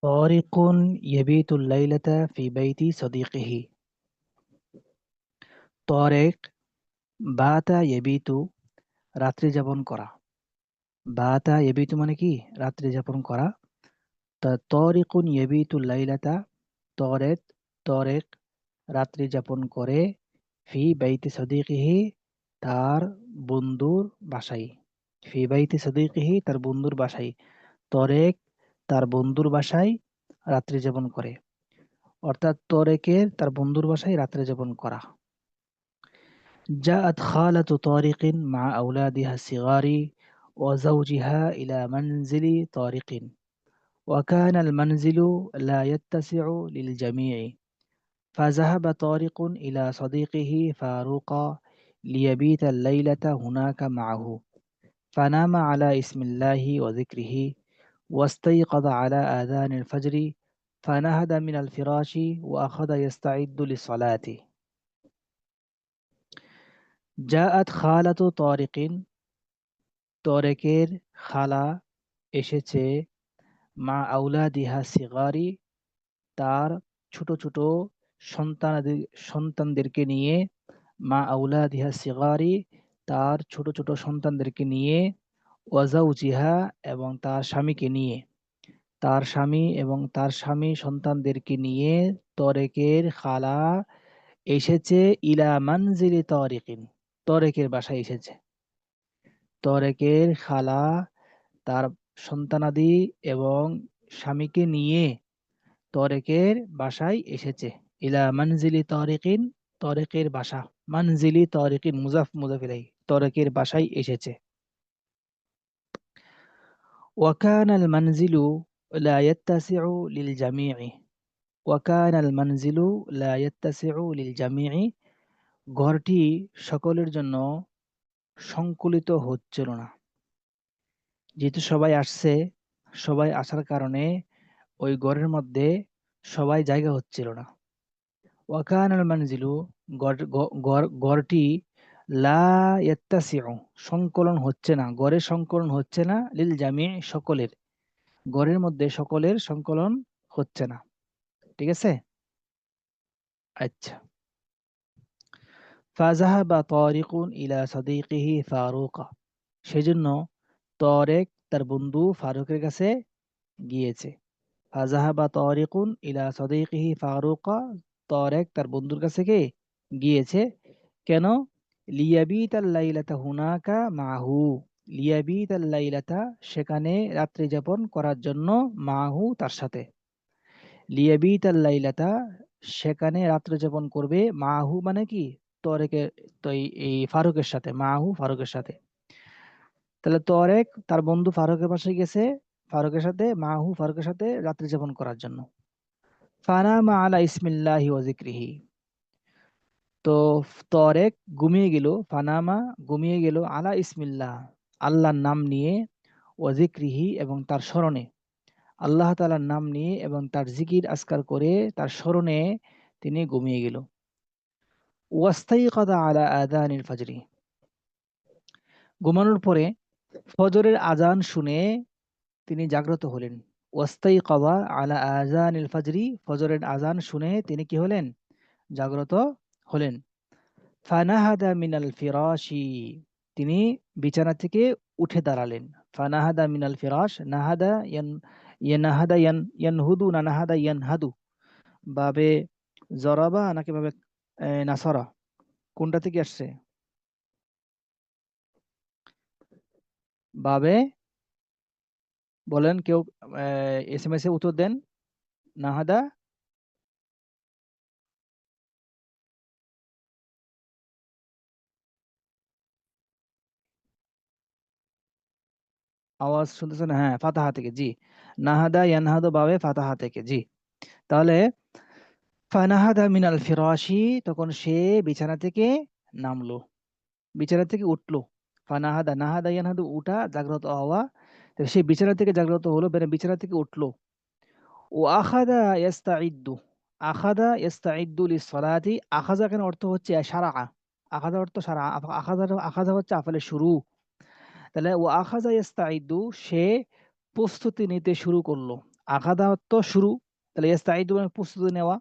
طارق يبيت الليلة في بيت صديقه. طارق বাতা ইয়াবিতু রাত্রি যাপন করা। বাতা ইয়াবিতু মানে কি? রাত্রি যাপন করা। তা তরিকুন ইয়াবিতু লাইলাতা, তরেক তরেক রাত্রি যাপন করে, ফি বাইতি সদিকিহি তার বন্ধুর বাসায়। ফি বাইতি সদিকিহি তার বন্ধুর বাসায়। তরেক তার বন্ধুর বাসায় রাত্রি যাপন করে, অর্থাৎ তরেকের তার বন্ধুর বাসায় রাত্রি যাপন করা। جاءت خالة طارق مع أولادها الصغار وزوجها إلى منزل طارق، وكان المنزل لا يتسع للجميع، فذهب طارق إلى صديقه فاروق ليبيت الليلة هناك معه، فنام على اسم الله وذكره، واستيقظ على آذان الفجر، فنهد من الفراش وأخذ يستعد للصلاة. জাআত খালাতু তারিকিন, তরেকের খালা এসেছে, মা আউলাদিহা সিগারি তার ছোট ছোট সন্তানদেরকে নিয়ে, মা আউলাদিহা সিগারি তার ছোট ছোট সন্তানদেরকে নিয়ে, ওয়াজাউজিহা এবং তার স্বামীকে নিয়ে, তার স্বামী এবং তার স্বামী সন্তানদেরকে নিয়ে তরেকের খালা এসেছে ইলা মানজিলি তরিকিন, তরেকের বাসায় এসেছে। তরেকের খালা তার সন্তানাদি এবং স্বামীকে নিয়ে তরেকের বাসায় এসেছে। ইলা মানজিলি তরিকিন, তরেকের বাসা। মানজিলি তরিকিন মুজাফ মুজাফ ইলাইহি, তরেকের বাসায় এসেছে। ওয়াকানা আল মানজিলু লা ইয়াত্তাসিউ লিল জামিই, ওয়াকানা আল মানজিলু লা ইয়াত্তাসিউ লিল জামিই, ঘরটি সকলের জন্য সংকুলিত হচ্ছিল না। যেহেতু সবাই আসছে, সবাই আসার কারণে ওই ঘরের মধ্যে সবাই জায়গা হচ্ছিল না। ওয়াকান আল মানজিলু, ঘরটি লা ইয়াত্তাসিউ সংকলন হচ্ছে না, ঘরের সংকলন হচ্ছে না, লিল জামি সকলের, ঘরের মধ্যে সকলের সংকলন হচ্ছে না। ঠিক আছে? আচ্ছা। ফাজাহাবা তারিকুন ইলা সাদিকিহি ফারুকা, সেজন্য তরেক তার বন্ধু ফারুকের কাছে গিয়েছে। ফাজাহাবা তারিকুন ইলা সাদিকিহি ফারুকা, তরেক তার বন্ধুর কাছে গিয়েছে। কেন? লিয়াবিতাল লাইলাতা হুনাকা মাহু, লিয়াবিতাল লাইলাতা সেখানে রাত্রি যাপন করার জন্য, মাহু তার সাথে। লিয়াবিতাল লাইলাতা সেখানে রাত্রি যাপন করবে, মাহু মানে কি? তরেকের, তো এই ফারুকের সাথে, মাহু ফারুকের সাথে। তাহলে তরেক তার বন্ধু ফারুকের পাশে গেছে, ফারুকের সাথে, মাহু ফারুকের সাথে রাত্রি যাপন করার জন্য। ফানামা আলা ইসমিল্লাহি ওয়া যিকরিহি, তো তরেক ঘুমিয়ে গেল, ফানামা ঘুমিয়ে গেল, আলা ইসমিল্লাহ আল্লাহর নাম নিয়ে, ওয়া যিকরিহি এবং তার স্মরণে, আল্লাহ তাআলার নাম নিয়ে এবং তার জিকির আজকার করে তার স্মরণে তিনি ঘুমিয়ে গেল। ওয়াস্তাইকাযা আলা আযানিল ফাজরি, ঘুমানোর পরে ফজরের আজান শুনে তিনি জাগ্রত হলেন। ওয়াস্তাইকাযা আলা আযানিল ফাজরি, ফজরের আজান শুনে তিনি কি হলেন? জাগ্রত হলেন। ফানাহাদা মিনাল ফিরাশি, তিনি বিছানা থেকে উঠে দাঁড়ালেন। ফানাহাদা মিনাল ফিরাশ, নাহাদা ইয়ানাহাদা ইয়ানহুদু না নাহাদা ইয়ানহাদু, বাবে জরাবা নাকি বাবে নাসরা, কোনটা থেকে আসছে? বাবে বলেন কেউ, এসএমএস এ উত্তর দেন। নাহাদা, আওয়াজ শুনতেছেন? হ্যাঁ, ফাতাহা থেকে, জি। নাহাদা ইয়ানহাদু বাবে ফাতাহা থেকে, জি। তাহলে ফানাহাদা মিনাল ফিরাশি, তখন সে বিছানা থেকে নামলো, বিছানা থেকে উঠলো। ফানাহাদা, নাহাদা ইয়ানহাদু উঠা, জাগ্রত হওয়া। তো সে বিছানা থেকে জাগ্রত হলো, মানে বিছানা থেকে উঠলো। ও আখাদা ইয়াস্তাইদ্দু, আখাদা ইয়াস্তাইদ্দু লিসসালাতি, আখাযা এখানে অর্থ হচ্ছে সারাআ, আখাযা অর্থ সারা, আখাযা, আখাযা হচ্ছে আফালের শুরু। তাহলে ও আখাযা ইয়াস্তাইদ্দু সে প্রস্তুতি নিতে শুরু করলো। আখাদা তো শুরু, তাহলে ইস্তাইদু মানে প্রস্তুতি নেওয়া।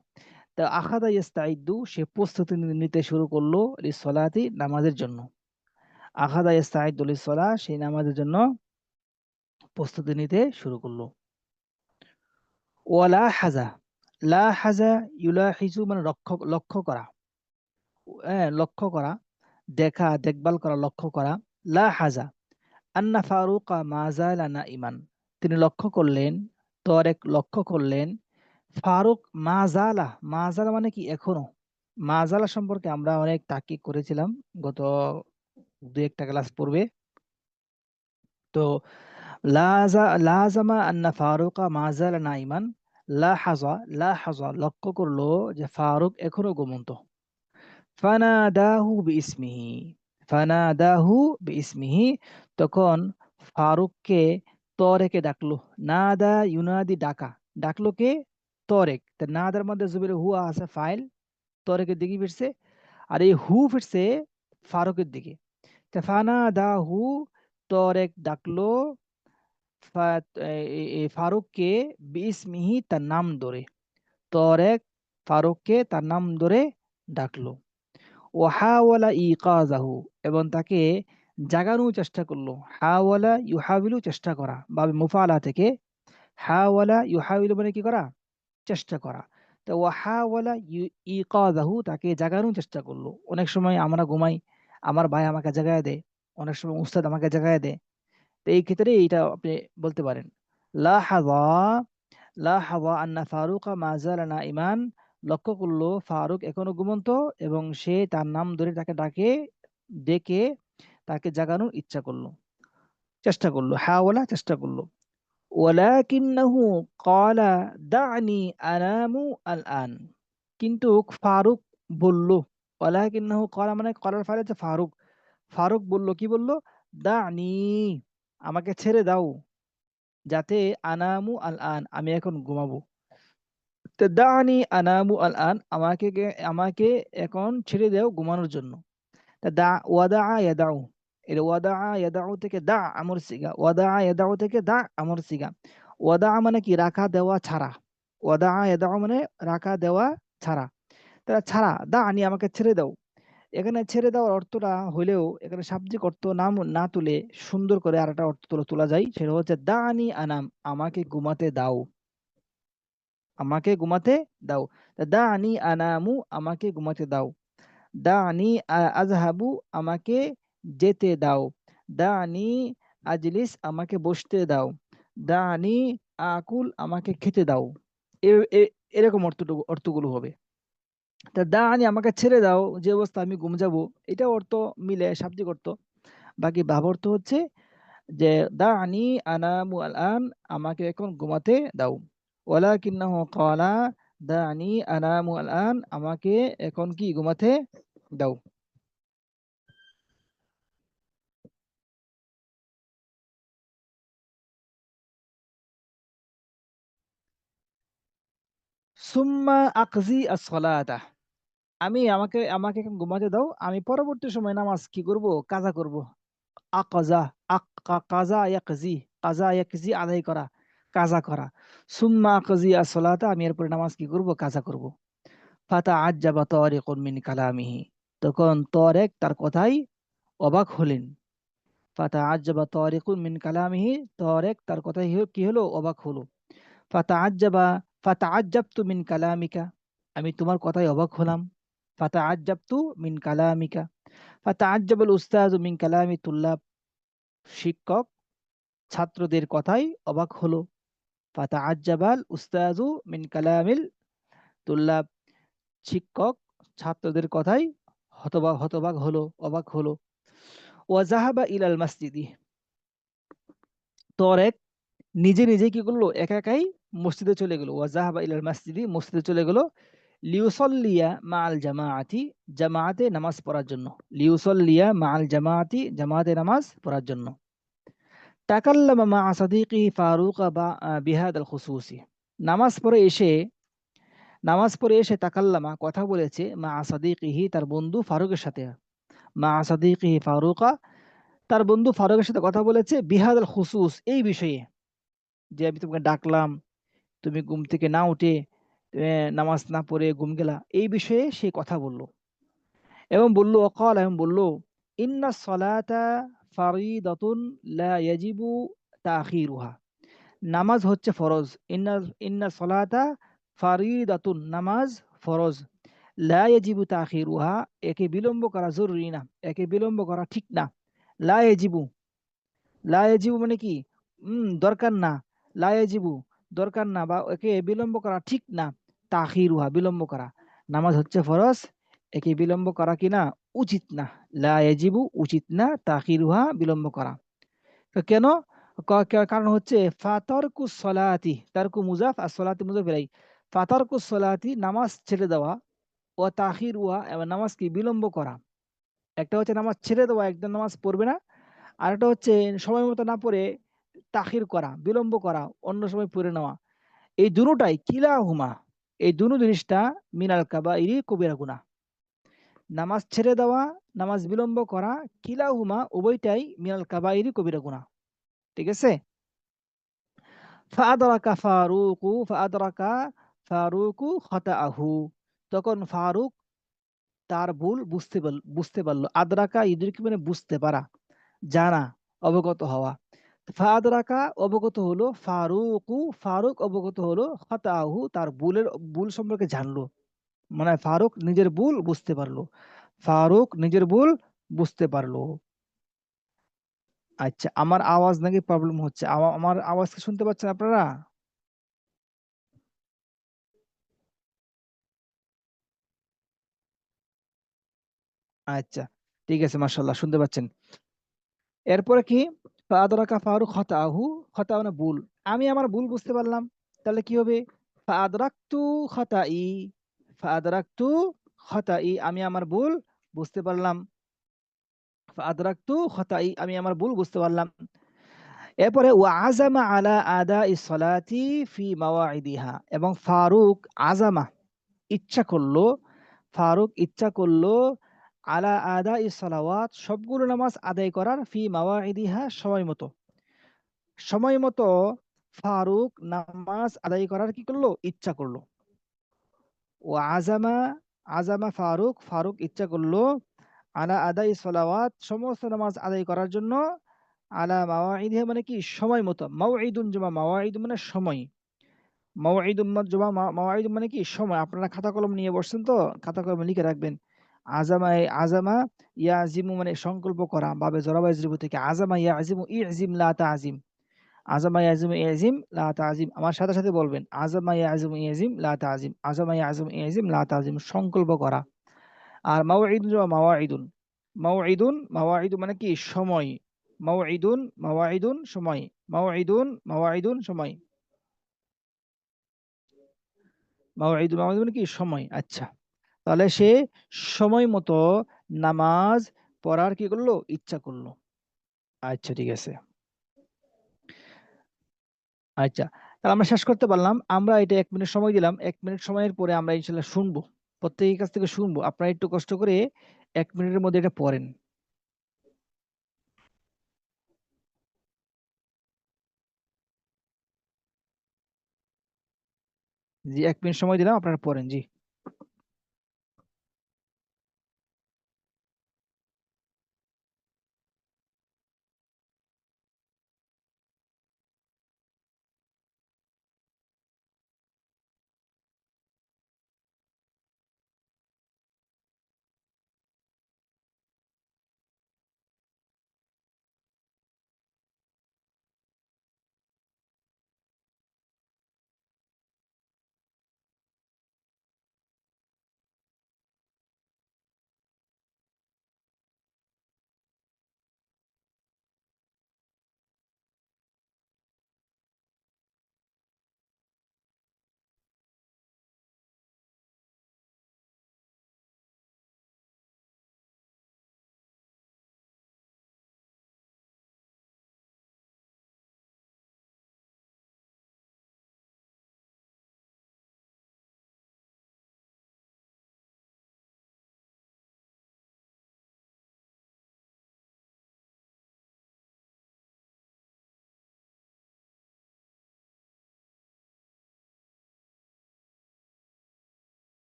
তা আখাদা ইস্তাইদু, সে প্রস্তুতি নিতে শুরু করলো লিসসালাতি, নামাজের জন্য। আখাদা ইস্তাইদু লিসসালাহ, সেই নামাজের জন্য প্রস্তুতি নিতে শুরু করলো। ওয়ালা হাজা, লা হাজা ইউলাহিজু মানে লক্ষ্য করা, হ্যাঁ লক্ষ্য করা, দেখা দেখভাল করা, লক্ষ্য করা। লা হাজা আন্না ফারুকা মাজালা নাইমান, তিনি লক্ষ্য করলেন, তরেক লক্ষ্য করলেন, ফারুক মাজালা, মাজালা মানে কি এখনো। মাজালা সম্পর্কে আমরা অনেক তাকিক করেছিলাম গত দু একটা ক্লাস পূর্বে। তো লাজামা আন্না ফারুকা মাজালা নাইমান, লা হাজা লক্ষ্য করলো যে ফারুক এখনো ঘুমন্ত। ফানাদাহু বিইসমিহি, ফানাদাহু বিইসমিহি, তখন ফারুককে তরেকে ডাকলো। নাদা ইউনাদি ডাকা, ডাকলো কে? তরেক। তা নাদার মধ্যে জুবির হুয়া আছে ফাইল, তরেকের দিকে ফিরছে, আর এই হু ফিরছে ফারুকের দিকে। তা ফানাদাহু, তরেক ডাকলো ফারুককে বিইসমিহি, তার নাম ধরে। তরেক ফারুককে তার নাম ধরে ডাকলো। ওয়াহাওয়ালা ইকাজাহু, এবং তাকে জাগানোর চেষ্টা করলো। হাওয়ালা ইউহাবিলু চেষ্টা করা, বাবে মুফালা থেকে। হাওয়ালা ইউহাবিলু মানে কি করা? চেষ্টা করা। তো ওয়াহাওয়ালা ইকাজাহু, তাকে জাগানোর চেষ্টা করলো। অনেক সময় আমরা ঘুমাই, আমার ভাই আমাকে জাগায় দেয়, অনেক সময় উস্তাদ আমাকে জাগায় দেয়। তো এই ক্ষেত্রে এইটা আপনি বলতে পারেন। লাহাযা, লাহাযা আন্না ফারুকা মা যালা নাইমান, লক্ষ্য করলো ফারুক এখনো ঘুমন্ত, এবং সে তার নাম ধরে তাকে ডেকে তাকে জাগানোর ইচ্ছা করলো, চেষ্টা করলো। হাওয়ালা চেষ্টা করলো। ওয়ালাকিন্নাহু ক্বালা দা'নি আনামু আল-আন, কিন্তু ফারুক বলল। ওয়ালাকিন্নাহু ক্বালা মানে ক্বালার ফাইল হচ্ছে ফারুক। ফারুক বলল, কি বলল? দা'নি, আমাকে ছেড়ে দাও, যাতে আনামু আল-আন, আমি এখন ঘুমাবো। তো দা'নি আনামু আল-আন, আমাকে এখন ছেড়ে দাও ঘুমানোর জন্য। তা ওয়াদা ইয়াদাউ, এর ওয়াদা ইয়াদাউ থেকে দা আমর সিগা, ওয়াদা ইয়াদাউ থেকে দা আমর সিগা। ওয়াদা মানে কি? রাখা দেওয়া ছাড়া। ওয়াদা ইয়াদাউ মানে রাখা দেওয়া ছাড়া। তারা ছাড়া, দা আনি আমাকে ছেড়ে দাও। এখানে ছেড়ে দেওয়ার অর্থটা হলেও এখানে শাব্দিক অর্থ নাম না তুলে সুন্দর করে আর একটা অর্থ তোলা যায়, সেটা হচ্ছে দা আনি আনাম, আমাকে ঘুমাতে দাও, আমাকে ঘুমাতে দাও। দা আনি আনামু, আমাকে ঘুমাতে দাও। দানি আজহাবু, আমাকে যেতে দাও। দানি আজলিস, আমাকে বসতে দাও। দানি আকুল, আমাকে খেতে দাও। এরকম অর্থগুলো হবে। তা দানি আমাকে ছেড়ে দাও, যে অবস্থা আমি ঘুম যাবো, এটা অর্থ মিলে শাব্দিক অর্থ। বাকি ভাব অর্থ হচ্ছে যে দানি আনামু আল-আন, আমাকে এখন ঘুমাতে দাও। ওয়ালাকিন্নাহু ক্বালা দানি আনামু আল-আন, আমাকে এখন কি ঘুমাতে দাও। সুম্মা আকজি as-সালাতা, আমি আমাকে আমাকে এখন ঘুমাতে দাও, আমি পরবর্তী সময় নামাজ কি করব? কাজা করব। আকাজা, কাজা ইয়াকজি, কাজা ইয়াকজি আদায় করা, কাজা করা। সুম্মা আকজি as-সালাতা, আমি এরপরে নামাজ কি করব? কাজা করব। ফাতাআজ্জাবা তারিকুন মিন কালামিহি, তখন তরেক তার কথাই অবাক হলেন। ফাতাআজ্জাবা তারিকুন মিন কালামিহি, তরেক তার কথাই কি হলো? অবাক হলো। ফাতাআজ্জাবা, ফাতাআজ্জাবতু মিন কালামিকা, আমি তোমার কথায় অবাক হলাম। ফাতাআজ্জাবতু মিন কালামিকা। ফাতাআজ্জাবাল উস্তাযু মিন কালামি তুল্লাব, শিক্ষক ছাত্রদের কথায় অবাক হলো। ফাতাআজ্জাবাল উস্তাযু মিন কালামিল তুল্লাব, শিক্ষক ছাত্রদের কথায় হতবাক হলো, অবাক হলো। ওয়া যাহাবা ইলাল মাসজিদি, তরেক নিজে নিজে কি করলো? একা একাই মসজিদে চলে গেল। ওয়া যাহাবা ইলাল মাসজিদি, মসজিদে চলে গেল। লিউসল্লিয়া মাআল জামাআতি, জামাআতে নামাজ পড়ার জন্য। লিউসল্লিয়া মাআল জামাআতি, জামাআতে নামাজ পড়ার জন্য। তাকাল্লামা মা সাদিকি ফারুক বিহাদাল খুসুসি, নামাজ পড়ে এসে, নামাজ পড়ে এসে তাকাল্লামা কথা বলেছে, মা সাদিকিহি তার বন্ধু ফারুকের সাথে। মা সাদিকিহি ফারুকা, তার বন্ধু ফারুকের সাথে কথা বলেছে, বিহাদাল খুসুস এই বিষয়ে, যে আমি তোমাকে ডাকলাম, তুমি ঘুম থেকে না উঠে নামাজ না পড়ে ঘুম গেলা, এই বিষয়ে সে কথা বলল এবং বলল অকাল এবং বলল ইন্না সলাতা ফারিদাতুন লা ইয়াজিবু তাখিরুহা, নামাজ হচ্ছে ফরজ। ইন্না ইন্না সলাতা ফারিদাতুন, নামাজ ফরজ। লা ইয়াজিবু তাখিরুহা, একে বিলম্ব করা জরুরি না, একে বিলম্ব করা ঠিক না। লা ইয়াজিবু, লা ইয়াজিবু মানে কি? দরকার না। লা ইয়াজিবু, দরকার না বা একে বিলম্ব করা ঠিক না। তাখিরুহা, বিলম্ব করা। নামাজ হচ্ছে ফরজ, একে বিলম্ব করা কি না? উচিত না। লা ইয়াজিবু, উচিত না। তাখিরুহা, বিলম্ব করা। তো কেন? কারণ হচ্ছে ফাতারকুস সলাতি, তারকু মুজাফ আর সলাতি মুজাফ ইলাইহি। ফাতারকুস সলাতি, নামাজ ছেড়ে দেওয়া, ও তাখিরুহা, এবং নামাজকে বিলম্ব করা। একটা হচ্ছে নামাজ ছেড়ে দেওয়া, একদম নামাজ পড়বে না। আর একটা হচ্ছে সময় মতো না পড়ে তাখির করা, বিলম্ব করা, অন্য সময় পড়ে নেওয়া। এই দুটোটাই কিলাহুমা, এই দুটো জিনিসটা মিনাল কাবাইরি, কবিরা গুনাহ। নামাজ ছেড়ে দেওয়া, নামাজ বিলম্ব করা, কিলাহুমা, উভয়টাই মিনাল কাবাইরি, কবিরা গুনাহ। ঠিক আছে? ফাআদরাকা ফারুকু ফাআদরাকা ফারুকু খাতাআহু, তখন ফারুক তার ভুল বুঝতে পারলো। আদরাকা ইদরিক মানে বুঝতে পারা, জানা, অবগত হওয়া। ফাদরাকা, অবগত হলো। ফারুকু, ফারুক অবগত হলো। খাতাহু, তার ভুল সম্পর্কে জানলো। মানে ফারুক নিজের ভুল বুঝতে পারলো। ফারুক নিজের ভুল বুঝতে পারলো। আচ্ছা, আমার আওয়াজ নাকি প্রবলেম হচ্ছে? আমার আওয়াজ কি শুনতে পাচ্ছেন আপনারা? আচ্ছা, ঠিক আছে, মাশাআল্লাহ, শুনতে পাচ্ছেন। এরপরে কি? ফাদরাকা ফারুক খাতাহু, খাতা মানে ভুল। আমি আমার ভুল বুঝতে পারলাম, তাহলে কি হবে? ফাদরাকতু খাতাই, ফাদরাকতু খাতাই, আমি আমার ভুল বুঝতে পারলাম। ফাদরাকতু খাতাই, আমি আমার ভুল বুঝতে পারলাম। এরপরে ওয়া আজামা আলা আদা ইসলাতি ফি মাওয়াইদিহা, এবং ফারুক আজামা, ইচ্ছা করলো, ফারুক ইচ্ছা করলো, আলা আদা ইসলাওয়াত, সবগুলো নামাজ আদায় করার, ফি মাওয়াইদিহা, সময় মতো। সময় মতো ফারুক নামাজ আদায় করার কি করলো? ইচ্ছা করলো। ও আজামা, আজামা ফারুক, ফারুক ইচ্ছা করলো, আলা আদাই সলাওয়াত, সমস্ত নামাজ আদায় করার জন্য, আলা মাওয়াইদিহা মানে কি? সময় মতো। মাওঈদুন জমা মাওয়াইদ মানে সময়। মাওঈদুন জমা মাওয়াইদ মানে কি? সময়। আপনারা খাতা কলম নিয়ে বসছেন তো, খাতা কলমে লিখে রাখবেন। আজামা, আজামা ইয়াজিমু মানে সংকল্প করা, বাবে জরাবাইজরিবু থেকে। আজামা ইয়াজিমু ইজিম লা তাজিম, আজামা ইয়াজিমু ইয়াজিম লা তাজিম। আমার সাথে সাথে বলবেন, আজামা ইয়াজিমু ইয়াজিম লা তাজিম, আজামা ইয়াজিমু ইয়াজিম লা তাজিম, সংকল্প করা। আর মাওঈদুন জমা মাওয়াইদুন, মাওঈদুন মাওয়াইদুন মানে কি? সময়। মাওঈদুন মাওয়াইদুন সময়, মাওঈদুন মাওয়াইদুন সময়, মাওঈদুন মাওয়াইদুন মানে কি? সময়। আচ্ছা, তাহলে সে সময় মতো নামাজ পড়ার কি করলো? ইচ্ছা করলো। আচ্ছা, ঠিক আছে। আচ্ছা, তাহলে আমরা শেষ করতে পারলাম। আমরা এটা 1 মিনিট সময় দিলাম। 1 মিনিট সময়ের পরে আমরা ইনশাল্লাহ শুনবো, প্রত্যেকের কাছ থেকে শুনবো। আপনারা একটু কষ্ট করে 1 মিনিটের মধ্যে এটা পড়েন। জি, 1 মিনিট সময় দিলাম, আপনারা পড়েন। জি।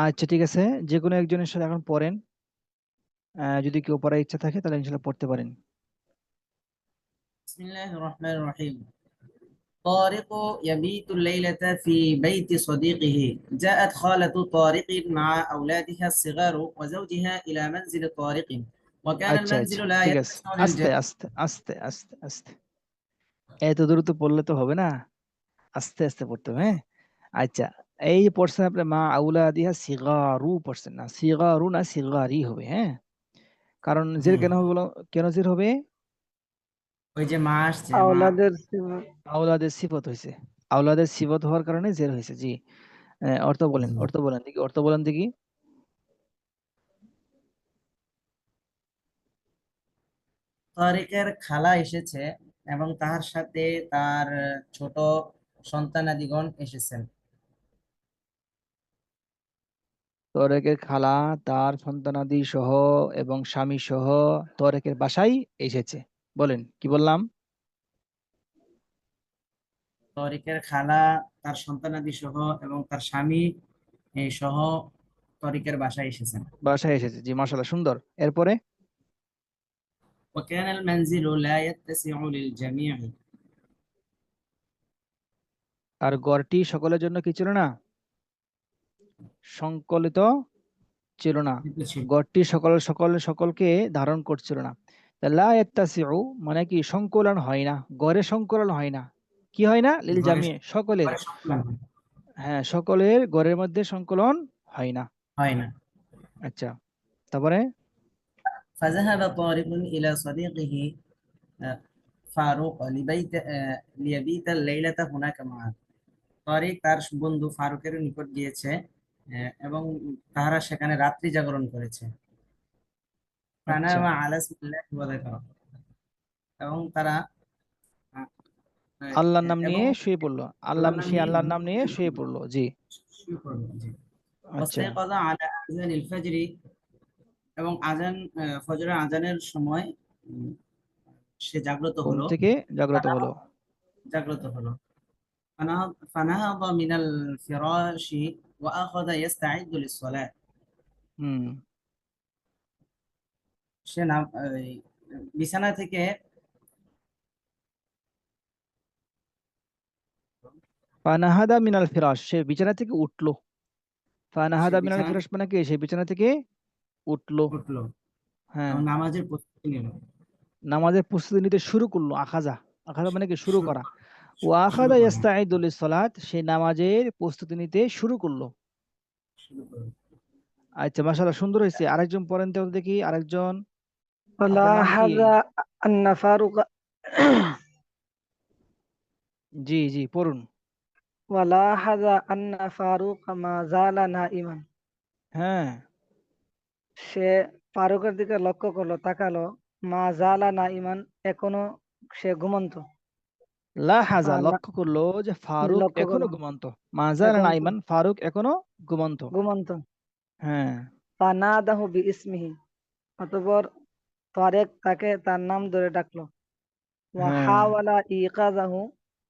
আচ্ছা ঠিক আছে, যে কোনো একজনের সাথে এখন পড়েন। যদি কেউ পড়ার ইচ্ছা থাকে তাহলে ইনশাল্লাহ পড়তে পারেন। বিসমিল্লাহির রহমানির রহিম। طارق يبيت الليلة في بيت صديقه. جاءت خالة طارق مع أولادها الصغار وزوجها إلى منزل طارق، وكان আচ্ছা المنزل আচ্ছা لا ঠিক আছে, يتسع আস্তে للجميع. আস্তে আস্তে আস্তে আস্তে, এত দ্রুত পড়লে তো হবে না, আস্তে আস্তে পড়তে হবে, হ্যাঁ। আচ্ছা, এই যে পড়ছেন আপনি মা আউলাদিহা সিগারু পড়ছেন না, সিগারু না সিগারি হবে, হ্যাঁ। কারণ জের জি, কেন হবে বলো, কেন জের হবে? ওই যে মা আসছে, মা। আওলাদের সিফত। আওলাদের সিফত হয়েছে, আওলাদের সিফত হওয়ার কারণে জের হয়েছে, জি। অর্থ বলেন, জি। অর্থ বলেন দেখি, অর্থ বলেন দেখি। তারিকের খালা এসেছে এবং তার সাথে তার ছোট সন্তানাদিগণ এসেছেন। তরেকের খালা তার সন্তানাদি সহ এবং স্বামী সহ তরেকের বাসায় এসেছে। বলেন কি বললাম? তরিকের খালা তার সন্তানাদি সহ এবং তার স্বামী সহ তরিকের বাসায় এসেছেন। বাসায় এসেছে, জি মাশাআল্লাহ, সুন্দর। এরপরে? وكان المنزل لا يتسع للجميع. আর গড়টি সকলের জন্য কি ছিল না? সংকলিত ছিল না। কিন্তু ছিল। গড়টি সকলকে ধারণ করছিল না। তা লা ইয়াত্তাসিউ মানে কি, সংকলন হয় না, গড়ে সংকলন হয় না। কি হয় না? লিল ঘরে জামি, সকলের। ঘরে সংকুলান হ্যাঁ, সকলের গড়ের মধ্যে সংকলন হয় না। হয় না। আচ্ছা, তারপরে? فذهب طارق إلى صديقه فاروق ليبيت الليلة هناك معه. তারিক তার বন্ধু ফারুকের নিকট গিয়েছে এবং তাহারা সেখানে রাত্রি জাগরণ করেছে। আচ্ছা, ফানামা আলা বিসমিল্লাহি ওয়া যাকারা। এবং তারা আহ, আহ, আল্লাহর নাম এবং নিয়ে শুয়ে পড়লো। আল্লাহর নাম সেই নিয়ে আল্লাহর নাম নিয়ে শুয়ে পড়লো, জি। শুরু করলো। জি। আচ্ছা, ওয়াস্তাইকাযা আলা আযানিল ফাজরি। এবং আজান, ফজরের আজানের সময় উম, সে জাগ্রত ঘুম হলো। থেকে জাগ্রত হলো। জাগ্রত হলো। فنهض من الفراش وأخذ يستعد للصلاة. হুম। সে এই বিছানা থেকে ফানাহাদা মিনাল ফিরাশ, সে বিছানা থেকে উঠলো। সে ফানাহাদা মিনাল বিছানা ফিরাশ থেকে মানে কি, সে বিছানা থেকে উঠলো। উঠলো হ্যাঁ, এবং নামাজের প্রস্তুতি নিল। নামাজের প্রস্তুতি নিতে শুরু করলো। আখাজা, আখাজা মানে কি, শুরু শুরু করা। ওয়া শুরু আখাদা করলো। ইয়াস্তাঈদু লিস-সালাত, সে নামাজের প্রস্তুতি নিতে শুরু করলো। শুরু করলো। আচ্ছা মাশাআল্লাহ, সুন্দর হয়েছে। আরেকজন পড়েন তো দেখি, আরেকজন। আপনার নাম কি? ولاحظ أن فاروق জি জি, পড়ুন। ولاحظ أن فاروق ما زال نائما. হ্যাঁ, সে ফারুকের দিকে লক্ষ্য করলো, তাকালো। মা জালা নাইমান, এখনো সে ঘুমন্ত। লাহাজা আল্লাহ লক্ষ্য করলো যে ফারুক লক্ষ্য এখনো করলো ঘুমন্ত। মাজাল এখন নাইমান, ফারুক এখনো ঘুমন্ত। ঘুমন্ত। হ্যাঁ, ফানাদাহু বিইসমিহি, অতঃপর তারেক তাকে তার নাম ধরে ডাকলো। ওয়া হ্যাঁ, হাওয়ালা ইকাযাহু,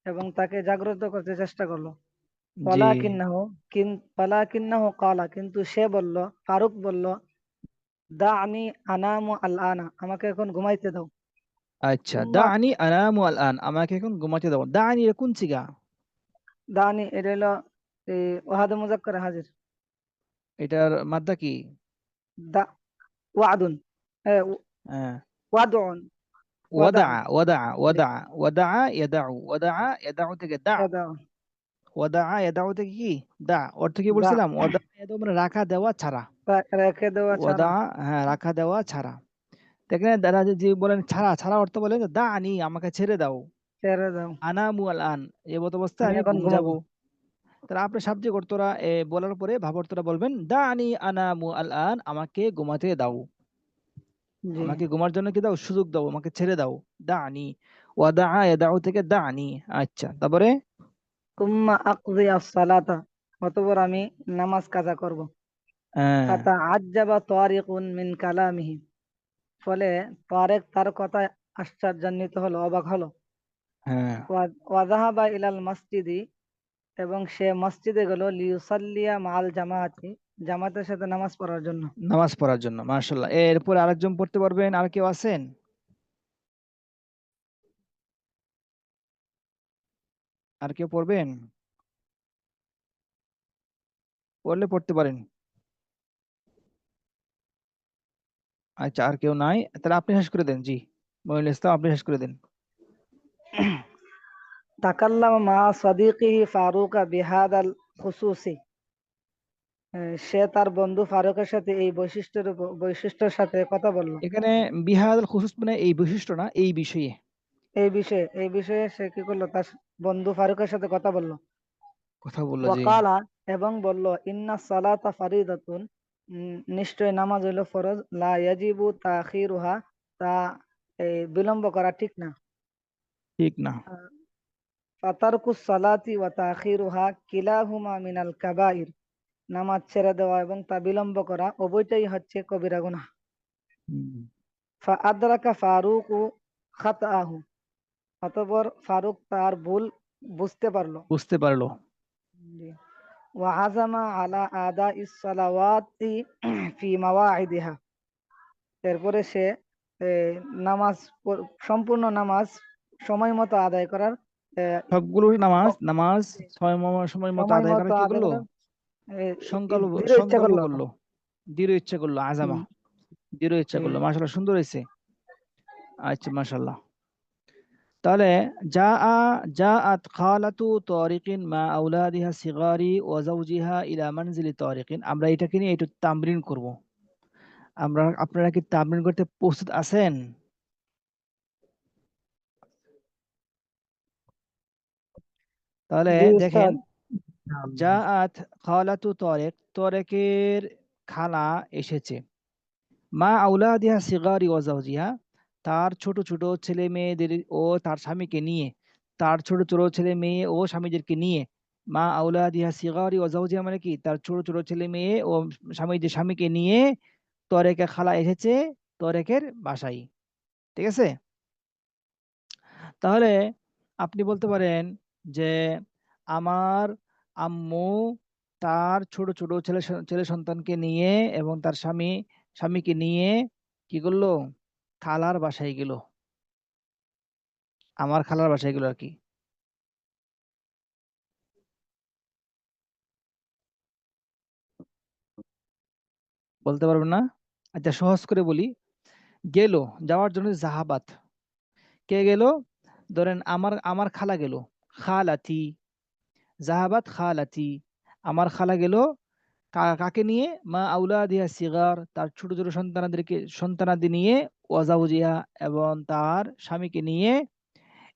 এবং তাকে জাগ্রত করতে চেষ্টা করলো। জি। ওয়ালাকিন্নাহু কিন ওয়ালাকিন্নাহু ক্বালা, কিন্তু সে বলল, ফারুক বলল, দা'নি আনামু আল আনা, আমাকে এখন ঘুমাইতে দাও। আচ্ছা, সুম্মা দানি আনামু আল আন, আমাকে এখন ঘুমাতে দাও। দানি এর কোন সিগা? দা'নি এটা হলো ওয়াহাদে মুযাক্কার হাজির। এটার মাদ্দা কি? দা ওয়াদুন, হ্যাঁ, ওয়াদুন, ওয়াদা, ওয়াদা, ওয়াদা, জি, ওয়াদা, ওয়াদা, ইয়াদাউ, ওয়াদা, ইয়াদাউ থেকে দা। ওয়াদা, ওয়াদা, ইয়াদাউ থেকে কি? দা। অর্থ কি দা, বলছিলাম? ওয়াদা ইয়াদাউ মানে রাখা দেওয়া ছাড়া। রেখে দেওয়া ওয়াদা, ছাড়া। হ্যাঁ, রাখা দেওয়া ছাড়া। দেখেন দাদা, যে বলেন ছাড়া, ছাড়া অর্থ বলেন দা আনি, আমাকে ছেড়ে দাও। ছেড়ে দাও, আনামু আল আন, এ মত অবস্থায় আমি আমি এখন ঘুম যাব। ঘুমাবো। তাহলে আপনার সাবজেক্ট অর্থরা বলার পরে ভাব অর্থটা বলবেন, দা আনি আনামু আল আন, আমাকে ঘুমাতে দাও। জি। আমাকে ঘুমার জন্য কি দাও, সুযোগ দাও, আমাকে ছেড়ে দাও। দা আনি, ওয়াদা ইয়াদাউ থেকে দা আনি। আচ্ছা, তারপরে? তুম্মা আকদি as-সালাতা, অতঃপর আমি নামাজ কাজা করব। হ্যাঁ, ফাতাআজ্জাবা তারিকুন মিন কালামিহি, ফলে তারেক তার কথায় আশ্চর্যান্বিত হলো, অবাক হলো। হ্যাঁ, ওয়া যাহাবা ইলাল মসজিদি, এবং সে মসজিদে গেল। লিউসাল্লিয়া মাআল জামাআতি, জামাতের সাথে নামাজ পড়ার জন্য। নামাজ পড়ার জন্য। মাশাআল্লাহ। এরপর আরেকজন পড়তে পারবেন? আর কেউ আছেন? আর কেউ পড়বেন? পড়লে পড়তে পারেন। আচ্ছা, আর কেউ নাই? তাহলে আপনি শেষ করে দেন। জি, মইনুল ইসলাম, আপনি শেষ করে দেন। তাকাল্লামা মা সাদিকিহি ফারুকা বিহাদাল খুসুসি। সে তার বন্ধু ফারুকের সাথে এই বৈশিষ্ট্যের সাথে কথা বলল। এখানে বিহাদাল খুসুস মানে এই বৈশিষ্ট্য না, এই বিষয়ে। এই বিষয়ে সে কি করলো, তার বন্ধু ফারুকের সাথে কথা বলল। কথা বললো, জি। ওয়াকালা, এবং বলল, ইন্না সালাতা ফারিদাতুন, নিশ্চয় নামাজ হইল ফরজ, লা ইয়াজিবু তাখিরুহা, তা বিলম্ব করা ঠিক না। ঠিক না। ফাতারকুস সালাতি ওয়া তাখিরুহা কিলাহুমা মিনাল কাবাইর, নামাজ ছেড়ে দেওয়া এবং তা বিলম্ব করা উভয়টাই হচ্ছে কবিরা গুনাহ। হুম, ফাআদরাকা ফারুকু খাতআহু, অতঃপর ফারুক তার ভুল বুঝতে পারলো। বুঝতে পারলো। জি। ওয়া আযামা আলা আদাইস সালাওয়াতি ফি মাওয়াইদিহা, এরপরে সে এ, নামাজ সম্পূর্ণ নামাজ সময় মতো আদায় করার এ, সবগুলো নামাজ ও- নামাজ সময় মতো সময় আদায় মতো করার কি আদায় করলো? করার সংকল্প দৃঢ় ইচ্ছা সংকল্প করলো। করলো। দৃঢ় ইচ্ছা করলো, আজামা, হুম, দৃঢ় ইচ্ছা জি। করলো। মাশাআল্লাহ, সুন্দর হয়েছে। আচ্ছা, মাশাআল্লাহ। তাহলে জাআত খালাতু তারিকিন মা আওলাদিহা সিগারি ওয়া যাওজিহা ইলা মানজিলি তারিকিন। আমরা এটাকে নিয়ে একটু তামরিন করব। আপনারা কি তামরিন করতে প্রস্তুত আছেন? তাহলে জি দেখেন, উস্তাদ। জাআত খালাতু তারিক, তারিকের খালা এসেছে। মা আউলাদিহা সিগারি ওয়া যাওজিহা, তার ছোট ছোট ছেলে মেয়েদের ও তার স্বামীকে নিয়ে, তার ছোট ছোট ছেলে মেয়ে ও স্বামীদেরকে নিয়ে। মা আউলাদিহা সিগারি ওয়া যাওজিহা মানে কি, তার ছোট ছোট ছেলে মেয়ে ও স্বামীকে নিয়ে তরেকের খালা এসেছে তরেকের বাসায়। ঠিক আছে? তাহলে আপনি বলতে পারেন যে আমার আম্মু তার ছোট ছোট ছেলে সন্তানকে নিয়ে এবং তার স্বামীকে নিয়ে কি করলো? খালার বাসায় গেল। আমার খালার বাসায় গেল আর কি। বলতে পারবেন না? আচ্ছা, সহজ করে বলি। গেল, যাওয়ার জন্য জাহাবাত। কে গেল? ধরেন আমার আমার খালা গেল। খালাতি, জাহাবাত খালাতি, আমার খালা গেল। কাকে নিয়ে? মা আউলাদিহা সিগার, তার ছোট ছোট সন্তানাদি নিয়ে। ওয়াজাউজিহা, এবং তার স্বামীকে নিয়ে।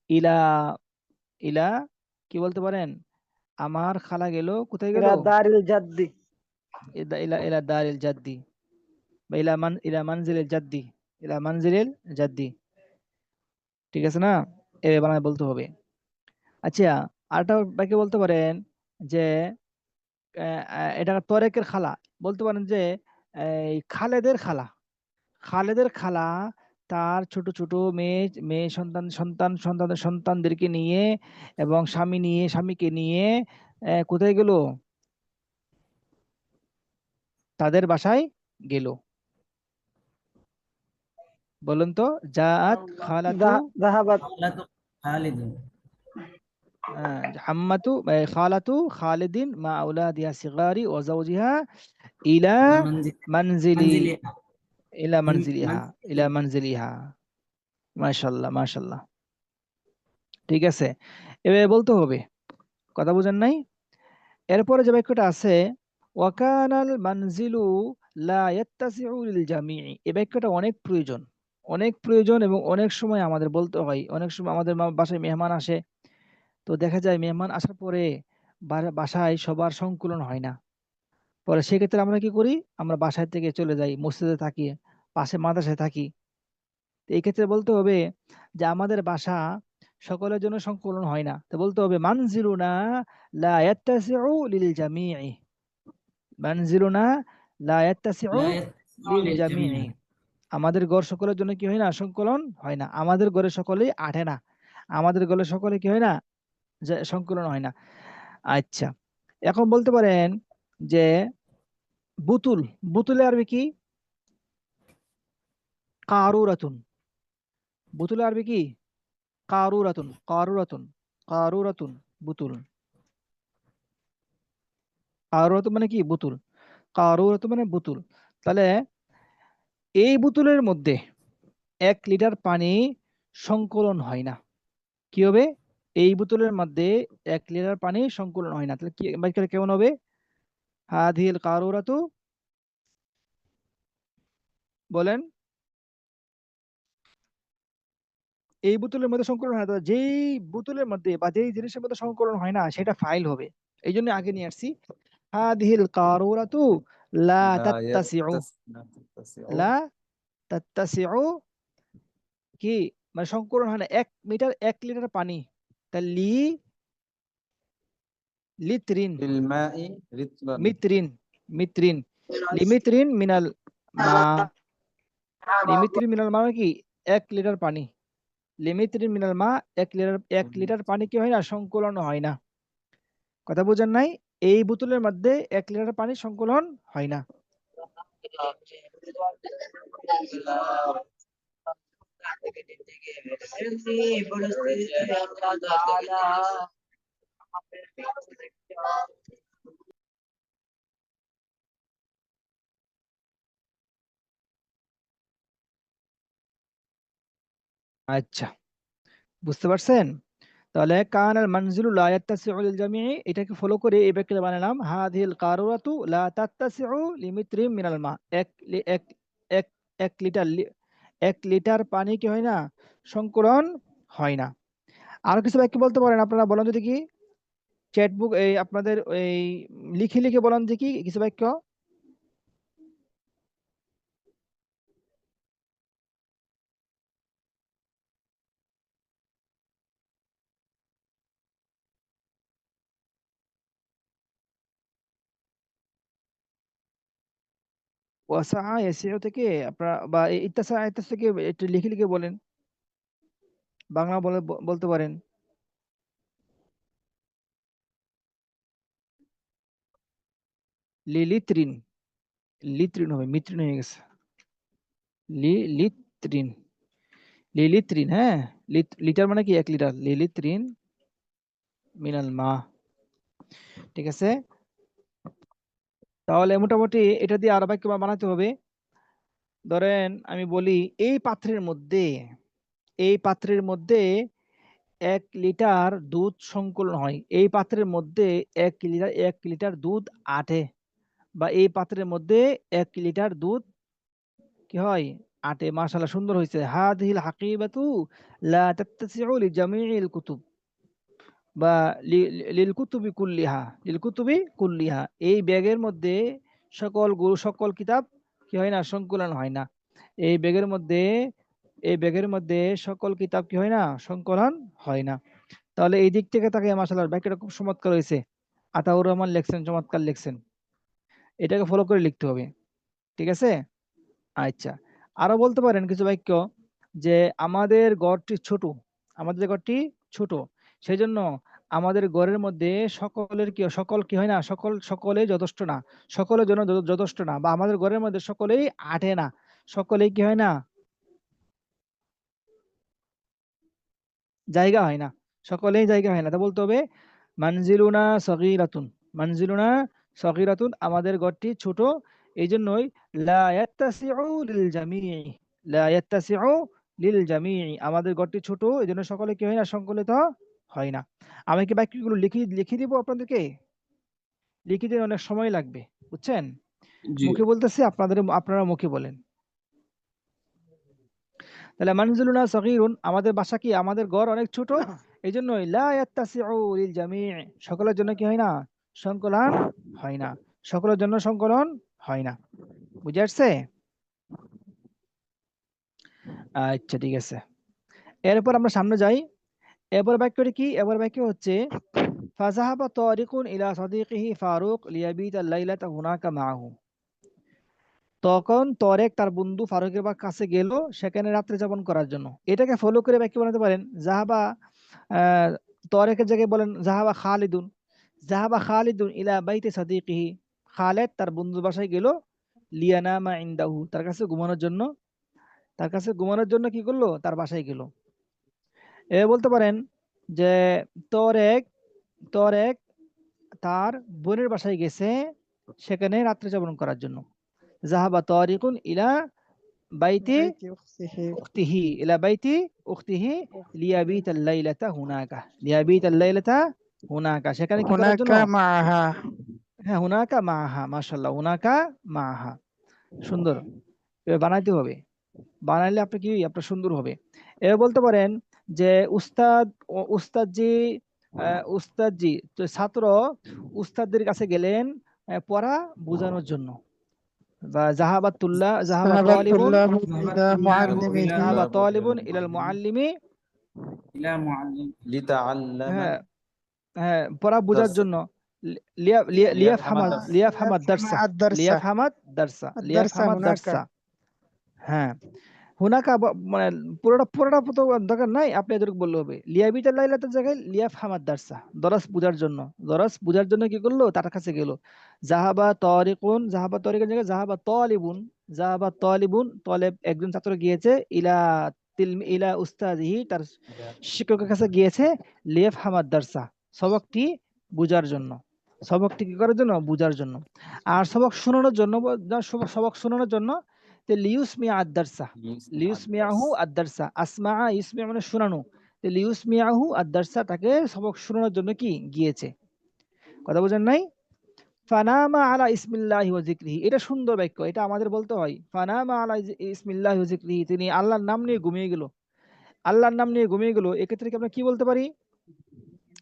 ইলা ইলা কি বলতে পারেন? আমার খালা গেল, কোথায় গেল? ইলা দারিল জাদ্দি। ইলা ইলা ইলা দারিল জাদ্দি, বা ইলা মানজিলিল জাদ্দি, ইলা মানজিলিল জাদ্দি। ঠিক আছে না? এ বানায় বলতে হবে। আচ্ছা, আরেকটা বাক্য বলতে পারেন যে এটা তরেকের খালা। বলতে পারেন যে এই খালেদের খালা, খালেদের খালা তার ছোট ছোট মেয়ে মেয়ে সন্তানদেরকে নিয়ে এবং স্বামীকে নিয়ে কোথায় গেল? তাদের বাসায় গেল। বলুন তো, জাআত খালাতু, যাহাবাত। খালাতু খালিদুন আম্মাতু, খালাতু খালিদিন মা আউলাদিহা সিগারি ওয়া যাওজিহা ইলা ইলা মানজিলি, মানজিলিহা ইলা মিন মানজিলিহা, ইলা মানজিলিহা। মানজিলিহা। মাশাআল্লাহ, মাশাআল্লাহ। ঠিক আছে, এভাবে বলতে হবে। কথা বুঝেন নাই? এরপরে যে বাক্যটা আছে, ওয়াকানাল মানজিলু লা ইয়াত্তাসিউ লিল জামিই, এই বাক্যটা অনেক প্রয়োজন, অনেক প্রয়োজন, এবং অনেক সময় আমাদের বলতে হয়। অনেক সময় আমাদের বাসায় মেহমান আসে, তো দেখা যায় মেহমান আসার পরে বাসায় সবার সংকুলন হয় না। পরে সেক্ষেত্রে আমরা কি করি? আমরা বাসায় থেকে চলে যাই, মসজিদে থাকি, পাশে মাদ্রাসায় থাকি। তো এই ক্ষেত্রে বলতে হবে যে আমাদের বাসা সকলের জন্য সংকুলন হয় না। তো বলতে হবে মানজিলুনা লা ইয়াত্তাসিউ লিল জামিই, মানজিলুনা লা ইয়াত্তাসিউ লা ইয়াত্তাসিউ লিল লিল জামিই। জামিই। আমাদের ঘর সকলের জন্য কি হয় না? সংকলন হয় না। আমাদের ঘরে সকলেই আটে না। আমাদের ঘরে সকলে কি হয় না? যে সংকলন হয় না। আচ্ছা, এখন বলতে পারেন যে বুতুল, বুতুলের আরবি কি? কারুরাতুন। বুতুলের আরবি কি? কারুরাতুন, কারুরাতুন, কারুরাতুন, বুতুল। কারুরাতুন মানে কি? বুতুল। কারুরাতুন মানে বুতুল। তাহলে এই বুতুলের মধ্যে 1 লিটার পানি সংকলন হয় না। কি হবে? এই বোতলের মধ্যে 1 লিটার পানি সংকলন হয় না। তাহলে কি বাক্যটা কেমন হবে? হাদিল কারুরাতু, বলেন। এই বোতলের মধ্যে সংকলন হয় না। তো যেই বোতলের মধ্যে বা যেই জিনিসের মধ্যে সংকলন হয় না সেটা ফাইল হবে। এই জন্য আগে নিয়ে আসছি হাদিল কারুরাতু লা لا তাত্তাসিউ। لا تتسع লা তাত্তাসিউ কি মানে সংকলন হয় না। 1 মিটার 1 লিটার পানি। তা লিত্রিন, بالماء رطبا মিত্রিন, মিত্রিন, লিমিত্রিন মিনাল মা। লিমিত্রিন মিনাল মা মানে কি? 1 লিটার পানি। লিমিত্রিন মিনাল মা, 1 লিটার, 1 লিটার পানি কি হয় না? সংকলন হয় না। কথা বুঝেন নাই? এই বোতলের মধ্যে 1 লিটার পানি সংকলন হয় না। আচ্ছা, বুঝতে পারছেন? তাহলে কান আল মানজিলু লা ইয়াত্তাসিউ লিল জামিই, এটাকে ফলো করে এই বাক্যটা বানালাম হাদিল কারুরাতু লা তাত্তাসিউ লিমিত্রিন মিনাল মা। এক লি- এক এক এক লিটার 1 লিটার পানি কি হয় না? সংকলন হয় না। আরো কিছু বাক্য বলতে পারেন আপনারা, বলেন যদি কি? চ্যাট বুক এই আপনাদের এই লিখে লিখে বলেন যে কি কিছু বাক্য। ওয়াসা ইয়াসিউ থেকে আপনারা বা ইত্তাসা ইত্তাসা থেকে একটু লিখে লিখে বলেন। বাংলা বলতে পারেন। লিলিত্রিন, লিত্রিন হবে, মিত্রিন হয়ে গেছে। লিলিত্রিন, লিলিত্রিন, হ্যাঁ। লিটার মানে কি? 1 লিটার। লিলিত্রিন মিনাল মা। ঠিক আছে। তাহলে মোটামুটি এটা দিয়ে আরো বাক্য বানাতে হবে। ধরেন আমি বলি এই পাত্রের মধ্যে, এই পাত্রের মধ্যে 1 লিটার দুধ সংকলন হয়। এই পাত্রের মধ্যে 1 লিটার দুধ আটে। বা এই পাত্রের মধ্যে 1 লিটার দুধ কি হয়? আটে। মাশাআল্লাহ, সুন্দর হয়েছে। হাদিহিল হাকিবাতু লা তাত্তাসিউ লিজামিইল কুতুব বা লিল কুতুবি কুল্লিহা, লিল কুতুবি কুল্লিহা। এই ব্যাগের মধ্যে সকল কিতাব কি হয় না? সংকলন হয় না। এই ব্যাগের মধ্যে, এই ব্যাগের মধ্যে সকল কিতাব কি হয় না? সংকলন হয় না। তাহলে এই দিক থেকে তাকে মাশাআল্লাহ বাক্যটা খুব চমৎকার হয়েছে। আতাউর রহমান লিখছেন, চমৎকার লিখছেন। এটাকে ফলো করে লিখতে হবে। ঠিক আছে। আচ্ছা, আরো বলতে পারেন কিছু বাক্য যে আমাদের ঘরটি ছোট, আমাদের ঘরটি ছোট, সেই জন্য আমাদের ঘরের মধ্যে সকলের কি সকল কি হয় না? সকলে যথেষ্ট না, সকলের জন্য যথেষ্ট না। বা আমাদের ঘরের মধ্যে সকলেই আটে না, সকলেই কি হয় না? জায়গা হয় না, সকলেই জায়গা হয় না। তা বলতে হবে মানজিলুনা সগীরাতুন, মানজিলুনা সগীরাতুন, আমাদের ঘরটি ছোট, এই জন্যই লা ইয়াত্তাসিউ লিল জামিই, লা ইয়াত্তাসিউ লিল জামিই, আমাদের ঘরটি ছোট এই জন্য সকলে কি হয় না? সংকলিত হয় না। আমি কি বাক্যগুলো লিখে দিব আপনাদেরকে? লিখে দিতে অনেক সময় লাগবে, বুঝছেন? জি মুখে বলতেছি, আপনারা মুখে বলেন। তাহলে মানজিলুনা সগীরুন, আমাদের বাসা কি? আমাদের ঘর অনেক ছোট, এই জন্য লা ইয়াত্তাসিউ লিল জামি', সকলের জন্য কি হয় না? সংকলন হয় না, সকলের জন্য সংকলন হয় না। বুঝে আসছে? আচ্ছা, ঠিক আছে। এরপর আমরা সামনে যাই। এবার বাক্যটি কি? এবার বাক্য হচ্ছে ফাযাহাবা তারিকুন ইলা সাদিকিহি ফারুক লিয়াবিতা লাইলাতা হুনাকা মাআহু। তখন তরেক তার বন্ধু ফারুকের কাছে গেল সেখানে রাত্রি যাপন করার জন্য। এটাকে ফলো করে বাক্য বানাতে পারেন জাহাবা, আহ, তরেকের জায়গায় বলেন জাহাবা খালিদুন, জাহাবা খালিদুন ইলা বাইতি সাদিকিহি, খালেদ তার বন্ধুর বাসায় গেল, লিয়ানামা ইনদাহু, তার কাছে ঘুমানোর জন্য। তার কাছে ঘুমানোর জন্য কি করলো? তার বাসায় গেল। এ বলতে পারেন যে তরেক তরেক তার বোনের বাসায় গেছে সেখানে রাত্রি যাপন করার জন্য। জাহাবা তরিকুন ইলা বাইতি بيت أخته উখতিহি ইলা বাইতি উখতিহি লিয়াবিত আল-লাইলাতা হুনাকা, লিয়াবিত আল-লাইলাতা হুনাকা, সেখানে কি করার هناك জন্য? معها হ্যাঁ, হুনাকা মাহা, মাশাআল্লাহ, হুনাকা মাহা, সুন্দর। এভাবে বানাইতে হবে, বানাইলে আপনি কি আপনার সুন্দর হবে। এবার বলতে পারেন যে উস্তাদজি উস্তাদজি তো ছাত্র উস্তাদদের কাছে গেলেন পড়া বোঝানোর জন্য। বা জাহাবা ذهب তালিবুন الطلاب ذهب إلى الطلاب إلى معلمهم ইলাল মুআল্লিমি। إلى معلم لتعلم হ্যাঁ, হ্যাঁ, পড়া বোঝার درس জন্য। ليفهم الدرس লিয়াফহামাদ দারসা, مع الدرس লিয়াফহামাদ দারসা, الدرس লিয়াফহামাদ هناك দারসা। হ্যাঁ, হুনাকা মানে পুরোটা পুরোটা তো দরকার নাই, আপনি এতটুকু বললে হবে। লিয়াবিতাল লাইলাতের জায়গায় লিয়াফহামাদ দারসা, দরস বুঝার জন্য। দরস বুঝার জন্য কি করলো? তার কাছে গেল। জাহাবা তরিকুন জায়গায় জাহাবা তালিবুন, জাহাবা তালিবুন, তালেব একজন ছাত্র গিয়েছে, ইলা উস্তাদিহি, তার শিক্ষকের কাছে গিয়েছে, লিয়াফহামাদ দারসা, সবকটি বুঝার জন্য। সবকটি কি করার জন্য? বুঝার জন্য। আর সবক শোনানোর জন্য, সবক শোনানোর জন্য লিউসমিয়া আদ-দারসা, يسمع লিউসমিয়াহু الدرس আদ-দারসা, আসমা ইউসমিয়া মানে শোনানো, লিউসমিয়াহু আদ-দারসা, তাকে সবক শোনানোর জন্য কি গিয়েছে। কথা বুঝেন নাই? ফানামা আলা ইসমিল্লাহি ওয়া যিকরিহি, এটা সুন্দর বাক্য, এটা আমাদের বলতে হয়। ফানামা আলা ইসমিল্লাহি ওয়া যিকরিহি, তিনি আল্লাহর নাম নিয়ে ঘুমিয়ে গেল। আল্লাহর নাম নিয়ে ঘুমিয়ে গেল, এক্ষেত্রে কি আমরা কি বলতে পারি?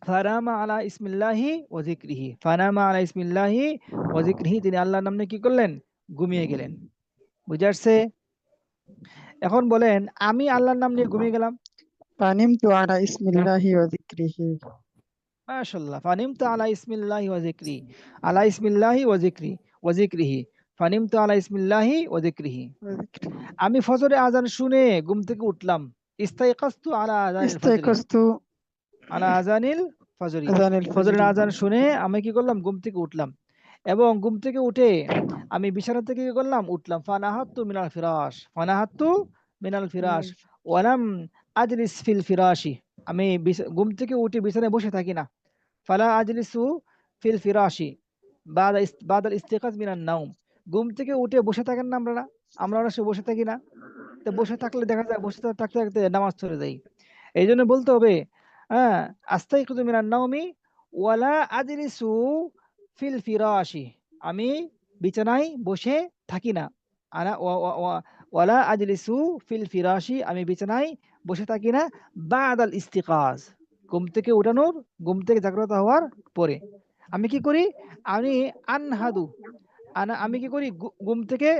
ফানামা আলা ইসমিল্লাহি ওয়া যিকরিহি, ফানামা আলা ইসমিল্লাহি ওয়া যিকরিহি, তিনি আল্লাহর নাম নিয়ে কি করলেন? ঘুমিয়ে গেলেন। বুঝে আসছে? এখন বলেন, আমি আল্লাহর নাম নিয়ে ঘুমিয়ে গেলাম। فنمت على اسم الله وذكره মাশাআল্লাহ, ফানিমতু আলা ইসমিল্লাহি ওয়া যিকরি, আলা ইসমিল্লাহি ওয়া যিকরি ওয়া যিকরিহি, ফানিমতু আলা ইসমিল্লাহি ওয়া যিকরিহি। وذكره আমি ফজরে আজান শুনে ঘুম থেকে উঠলাম। ইস্তাইকাজতু আলা আযানিল ফজরি, استيقظت আলা আযানিল ফজরি, أذان ফজরের الفجر আজান শুনে আমি কি করলাম? ঘুম থেকে উঠলাম। এবং ঘুম থেকে উঠে আমি বিছানা থেকে কি করলাম? উঠলাম। ফানাহাত্তু মিনাল ফিরাশ, ফানাহাত্তু মিনাল ফিরাশ, ওয়ালাম আজলিস ফিল ফিরাশি, আমি ঘুম থেকে উঠে বিছানায় বসে থাকি না। ফালা আজলিসু ফিল ফিরাশি বাদাল ইস্তিকাজ মিনান নাউম, ঘুম থেকে উঠে বসে থাকেন না আমরা, আমরা অনেক সময় বসে থাকি না? তো বসে থাকলে দেখা যায় বসে থাকতে থাকতে নামাজ চলে যাই। এই জন্য বলতে হবে, হ্যাঁ, আস্তাইকুযু মিনান নাওমি ওয়ালা আজলিসু ফিল ফিরাশি, আমি বিছানায় বসে থাকি না। আনা ওয়ালা আজলিসু ফিল ফিরাশি, আমি বিছানায় বসে থাকি না। বাদাল ইস্তিকাজ, ঘুম থেকে জাগ্রত হওয়ার পরে আমি কি করি? আমি আনহাদু, আমি কি করি? ঘুম থেকে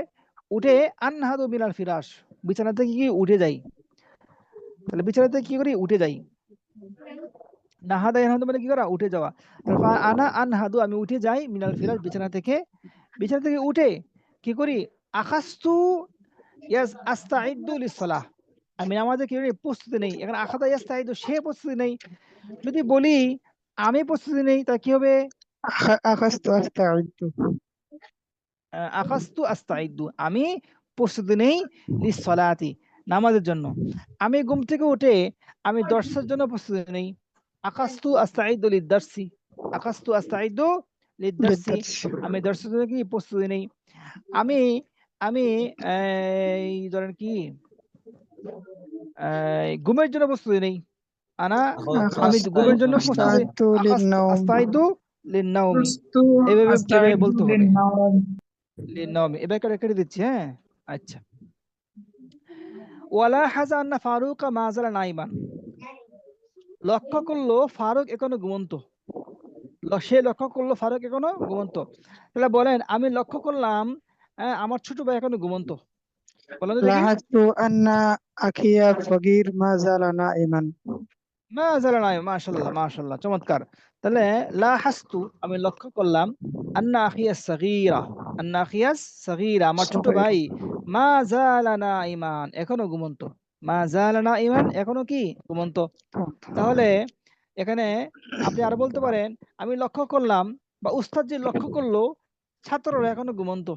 উঠে আনহাদু মিনাল ফিরাশ, বিছানা থেকে কি উঠে যাই। তাহলে বিছানা থেকে কি করি? উঠে যাই। নাহাদা ইয়ানহাদু মানে কি করা? উঠে যাওয়া। তারপর আনা আনহাদু, আমি উঠে যাই, মিনাল ফিরাশ, বিছানা থেকে। বিছানা থেকে উঠে কি করি? আখাস্তু আস্তাইদ্দু লিসসালাহ, আমি নামাজে কি করি? প্রস্তুতি নেই। এখন আখাদা ইয়াস্তাইদ্দু, সে প্রস্তুতি নেই। যদি বলি আমি প্রস্তুতি নেই, তা কি হবে? أخذت أستعد আখাস্তু আস্তাইদ্দু, আমি প্রস্তুতি নেই, লিসসালাতি, নামাজের জন্য। আমি ঘুম থেকে উঠে আমি দর্শের জন্য প্রস্তুতি নেই। আখাস্তু আস্তাইদ্দু লিদ-দারসি, আখাস্তু আস্তাইদ্দু লিদ-দারসি, للدرس আমি দর্শের জন্য কি প্রস্তুতি নেই। আমি আমি এই ধরেন কি ঘুমের জন্য প্রস্তুতি নেই। আনা আমি ঘুমের জন্য প্রস্তুতি, أستعد للنوم আস্তাইদু লিন-নাওমি, لست এভাবে أستعد বলতে হবে। للنوم লিন-নাওমি, এবার কেটে দিচ্ছি, হ্যাঁ। আচ্ছা, ওয়ালা হাজা আন্না ফারুকা মাযালা নাইমান, লক্ষ্য করলো ফারুক এখনো ঘুমন্ত। সে লক্ষ্য করলো ফারুক এখনো ঘুমন্ত। তাহলে বলেন, আমি লক্ষ্য করলাম আমার ছোট ভাই এখনো ঘুমন্ত। বলেন তো দেখি। لاحظت أن أخي الصغير ما زال نائما মাশাআল্লাহ, মাশাআল্লাহ, চমৎকার। তাহলে লাহাস্তু, আমি লক্ষ্য করলাম, আন্না আখিয়াস সাগীরা, আন্না আখিয়াস সাগীরা, আমার ছোট صغير ভাই, মা জালা নাঈমান, এখনো ঘুমন্ত। মা জালা নাঈমান, এখনো কি? ঘুমন্ত। তাহলে এখানে আপনি আরো বলতে পারেন, আমি লক্ষ্য করলাম, বা উস্তাদ যে লক্ষ্য করলো ছাত্ররা এখনো ঘুমন্ত।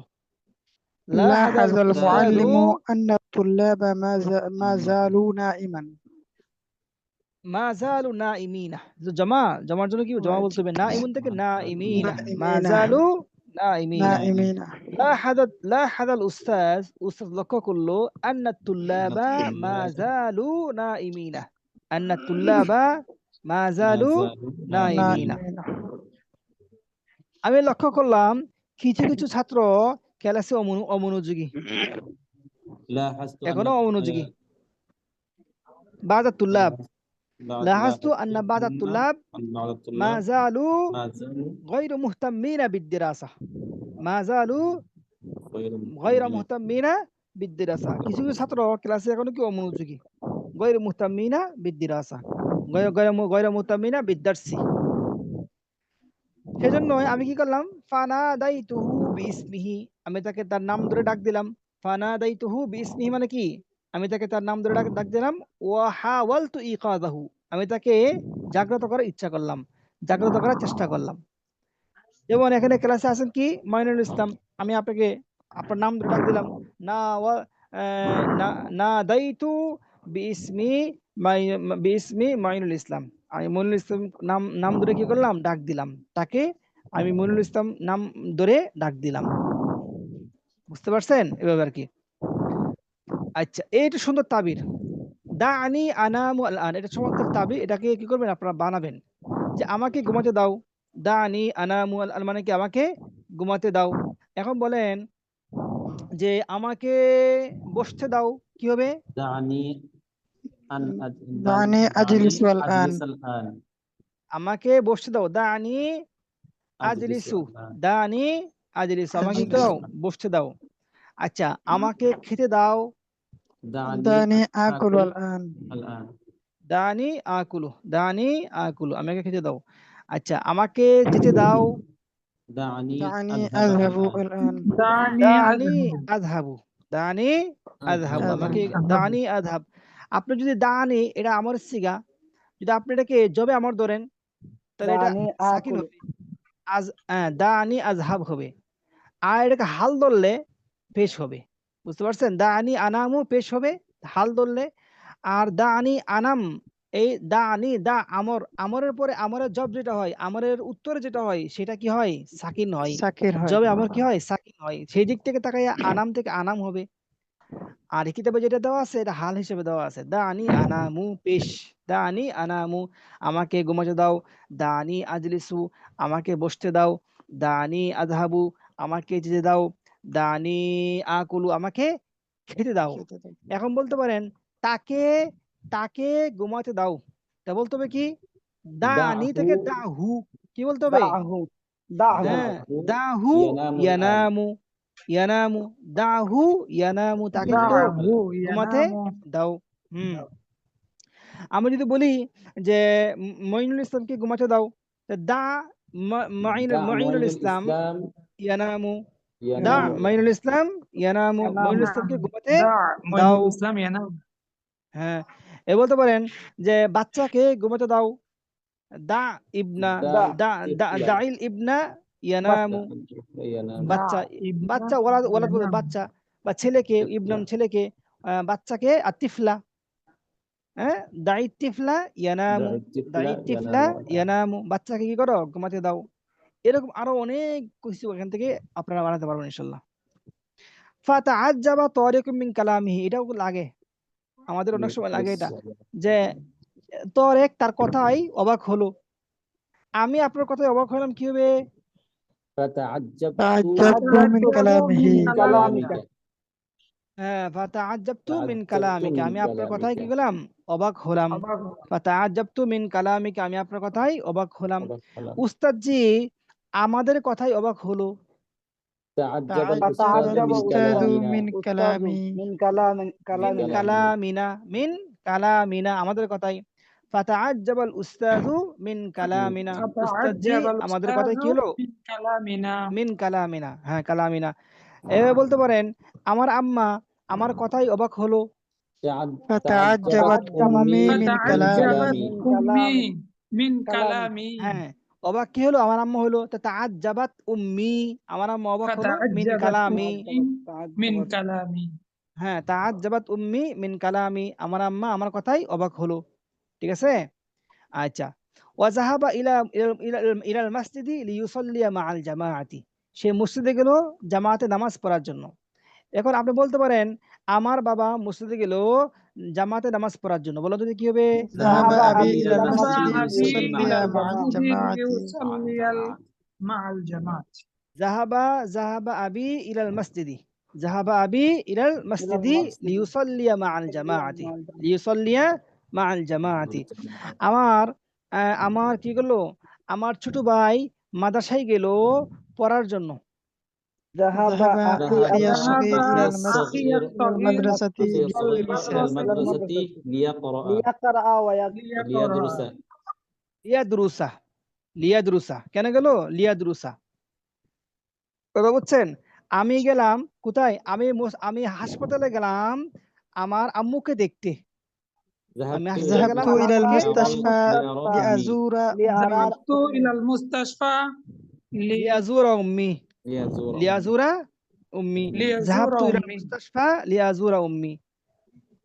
লাহাদাল لاحظ উস্তাদু المعلم أن الطلاب ما زالوا نائما মা জালু নাইমিনা। জমার জন্য কি জমা বলতে হবে? নাইমুন থেকে নাইমিনা, মা نائمين জালু নাইমিনা। نائمين লাহাদাল উস্তাদ লক্ষ্য করলো আন্না তুল্লাবা মা জালু নাইমিনা, আন্না তুল্লাবা মা জালু নাইমিনা। نائمين আমি লক্ষ্য করলাম কিছু কিছু ছাত্র ক্লাসে অমনোযোগী, لاحظت এখনো أن অমনোযোগী। বাদা তুল্লাব, লাহাজতু আন্না বাদা তুল্লাব أن بعض মা الطلاب জালু ما زالوا গায়রু মুহতাম্মিনা বিদ্দিরাসা, মা জালু غير গায়রা مهتمين মুহতাম্মিনা বিদ্দিরাসা। কিছু কিছু ছাত্র ক্লাসে এখনো কি অমনোযোগী, গায়রু মুহতাম্মিনা বিদ্দিরাসা, গায়রা মুহতাম্মিনা বিদ্দারসি। সেজন্য আমি কি করলাম? ফানাদাইতুহু বিইসমিহি, আমি তাকে তার নাম ধরে ডাক দিলাম। ফানাদাইতুহু বিইসমিহি মানে কি? আমি তাকে তার নাম ধরে ডাক দিলাম। ওয়া হাওয়ালতু ইকাযাহু, আমি তাকে জাগ্রত করার ইচ্ছা করলাম, জাগ্রত করার চেষ্টা করলাম। যেমন এখানে ক্লাসে আছেন কি মাইনুল ইসলাম, আমি আপনাকে আপনার নাম ধরে ডাক দিলাম। না ওয়া না নাদাইতু বিইসমি বিইসমি মাইনুল ইসলাম, আমি মইনুল ইসলাম নাম ধরে কি করলাম? ডাক দিলাম তাকে, আমি মইনুল ইসলাম নাম ধরে ডাক দিলাম। বুঝতে পারছেন? এভাবে আর কি। আচ্ছা, এইটা সুন্দর তাবির, দানি আনামু আল আন, এটা চমৎকার তাবির। এটাকে কি করবেন আপনারা বানাবেন যে আমাকে ঘুমাতে দাও। দানি আনামু আল আন মানে কি? আমাকে ঘুমাতে দাও। এখন বলেন যে আমাকে বসতে দাও, কি হবে? دعني دعني أجلس الآن أجلس الآن আমাকে বসতে দাও। দানি أجلس আজলিসু, الآن দানি আজলিসু, আমাকে কি أجلس দাও? বসতে দাও। আচ্ছা, আমাকে খেতে দাও। دعني دعني آكل آكل الآن الآن দানি আকুলু, দানি আকুলু, আমাকে খেতে দাও। আচ্ছা, আমাকে যেতে দাও। دعني دعني أذهب أذهب الآن الآن দানি আযহাবু, দানি আযহাবু, أذهب আমাকে أذهب দানি আযহাব। আপনি যদি দানি, এটা আমর সিগা, যদি আপনি এটাকে জবে আমর ধরেন তাহলে এটা দানি সাকিন আকুল, হবে, দানি আযহাব হবে। আর এটাকে হাল ধরলে পেশ হবে। বুঝতে পারছেন? দানি আনামু পেশ হবে হাল ধরলে। আর দানি আনাম, এই দানি দা আমর, আমরের পরে আমরের জব যেটা হয়, আমরের উত্তরে যেটা হয় সেটা কি হয়? সাকিন হয়। সাকির হয় জবে আমর কি হয়? সাকিন হয়। সেই দিক থেকে তাকাইয়া আনাম থেকে আনাম হবে। আর এই কিতাবে যেটা দেওয়া আছে এটা হাল হিসেবে দেওয়া আছে, দানি আনামু পেশ, দানি আনামু, আমাকে ঘুমাতে দাও। দানি আজলিসু, আমাকে বসতে দাও। দানি আযহাবু, আমাকে যেতে দাও। দানি আকুলু, আমাকে খেতে দাও। খেতে দাও। এখন বলতে পারেন তাকে তাকে ঘুমাতে দাও, তা বলতে হবে কি? দানি دعه থেকে দাহু, কি বলতে হবে? দাহু, দাহু, হ্যাঁ, دعه দাহু ينام الآن ইয়ানামু, ইয়ানামু, দাহু ইয়ানামু, তাকে কি করো? دعه ঘুমাতে ينام দাও। হুম। আমি যদি বলি যে মঈনুল ইসলামকে ঘুমাতে দাও, তা দা دع معين মঈনুল ইসলাম الإسلام ইয়ানামু, দা ينام মঈনুল ইসলাম ইয়ানামু, ইয়ানামু, মঈনুল ইসলামকে ঘুমাতে دع দাও। معين الإسلام ينام হ্যাঁ, এ বলতে পারেন যে বাচ্চাকে ঘুমাতে দাও। দা ইবনা, دع দা, طفلا দাইল ইবনা ইয়ানামু, ينام دع বাচ্চা, ابن বাচ্চা ওয়ালাদ ওয়ালাদ বলতে ينام বাচ্চা, বা ছেলেকে طفلا ইবনান ছেলেকে, বাচ্চাকে আতিফলা, হ্যাঁ, দাই তিফলা ইয়ানামু, دع দাই الطفل তিফলা ينام الآن ইয়ানামু, বাচ্চাকে কি করো? ঘুমাতে দাও। এরকম আরো অনেক কিছু এখান থেকে আপনারা বানাতে পারবেন ইনশাল্লাহ। ফাতাআজ্জাবা তারিকুম মিন কালামিহি, এটাও লাগে, আমাদের অনেক সময় লাগে এটা, যে তরেক তার কথাই অবাক হলো। আমি আপনার কথায় অবাক হলাম, কি হবে? فتعجبت تعجبت من كلامه من কালামিকা, كلامك হ্যাঁ, ফাতাআজ্জাবতু মিন تعجبت কালামিকা, من আমি আপনার কথায় كلامك কি করলাম? অবাক হলাম। অবাক, ফাতাআজ্জাবতু মিন কালামিকা, আমি আপনার কথায় অবাক হলাম। أبا الكلام উস্তাদ জি আমাদের কথায় অবাক হলো। تعجب الأستاذ تعجب তাআজ্জাব من الأستاذ উস্তাদ, كلامنا من উস্তাদু كلامي মিন من মিন কালামিনা, كلامنا কালামিনা, মিন কালামিনা, আমাদের কথাই। ফাতাআজ্জাবাল উস্তাযু মিন কালামিনা, উস্তাদ জি فتعجب আমাদের الأستاذ কথাই কি হলো? من كلامنا মিন কালামিনা, হ্যাঁ কালামিনা। এভাবে বলতে পারেন আমার আম্মা আমার কথাই অবাক হলো। فتعجبت تعجبت তাআজ্জাবাত أمي أمي من من كلامي মিন كلامي কালামি, من কালামি, كلامي হ্যাঁ, অবাক কি হলো? আমার আম্মা হলো। তাআজ্জাবাত উম্মি, আমার আম্মা অবাক হলো মিন فتعجبت কালামি। أمي من كلامي হ্যাঁ, তাআজ্জাবাত উম্মি মিন কালামি, আমার আম্মা আমার কথাই অবাক হলো। ঠিক আছে? আচ্ছা। ওয়া যাহাবা ইলাল মাসজিদি লিইউসাল্লিয়া মাআল জামাআতি, সে মসজিদে গেল জামাতে নামাজ পড়ার জন্য। এখন আপনি বলতে পারেন আমার বাবা মসজিদে গেল জামাতে নামাজ পড়ার জন্য। বলো তো কি হবে? ذهب ذهب أبي أبي إلى إلى ذهب المسجد المسجد أبي ليصلي إلى مع مع المسجد الجماعة. الجماعة. ليصلي مع الجماعة যাহাবা আবি ইলাল মাসজিদি, যাহাবা আবি ইলাল إلى মাসজিদি المسجد লিইউসাল্লিয়া মাআল জামাআতি, লিইউসাল্লিয়া মাআল জামাআতি। আচ্ছা। আমার আমার কি করলো? আমার ছোট ভাই মাদ্রাসায় গেল পড়ার জন্য। ذهب ذهب أخي أخي ذهب الصغير إلى أخي المسجد إلى الصغير المدرسة أخي الصغير إلى إلى المدرسة المدرسة ليقرأ ليقرأ ليدرس ليقرأ লিয়াদরুসা, লিয়াদরুসা কেন গেল? লিয়াদরুসা। কথা বুঝছেন? আমি গেলাম কোথায়? আমি হাসপাতালে গেলাম আমার আম্মুকে দেখতে। আমি ذهبت হাসপাতালে إلى গেলাম ذهبت আমার إلى আম্মুকে المستشفى المستشفى لأزور لأرى ذهبت إلى المستشفى লিয়াজুরা উম্মি, ليزور أمي লিয়াজুরা উম্মি। ليزور যাহাবতু ইলাল أمي মুস্তাশফা লিয়াজুরা উম্মি।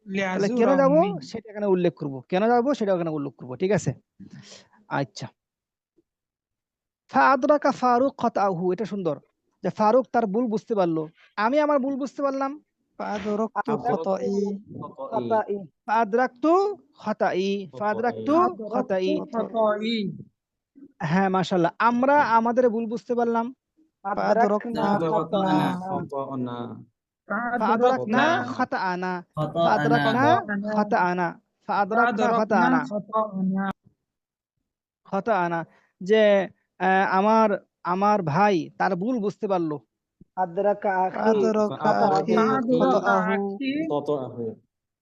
তাহলে ليزور কেন যাব أمي সেটা এখানে উল্লেখ করব, কেন যাব সেটা এখানে উল্লেখ করব। ঠিক আছে? আচ্ছা। ফাআদরাকা ফারুক খাতাহু, এটা সুন্দর যে ফারুক তার ভুল বুঝতে পারলো, আমি আমার ভুল বুঝতে পারলাম। فأدركت أدركت خطئي. خطئي خطئي ফাআদরাকতু খাতাই, ফাআদরাকতু أدركت খাতাই। خطئي হ্যাঁ, মাশাআল্লাহ, আমরা আমাদের ভুল বুঝতে পারলাম। أدركنا فأدركنا خطأنا خطأنا ফাআদরাকনা فأدركنا খাতাআনা, خطأنا ফাআদরাকনা خطأنا খাতাআনা, ফাআদরাকনা فأدركنا খাতাআনা, خطأنا খাতাআনা, যে আমার আমার ভাই তার ভুল বুঝতে পারলো। أدرك أخي فأدرك خطأه أخي فأدرك خطأه. أخي خطأه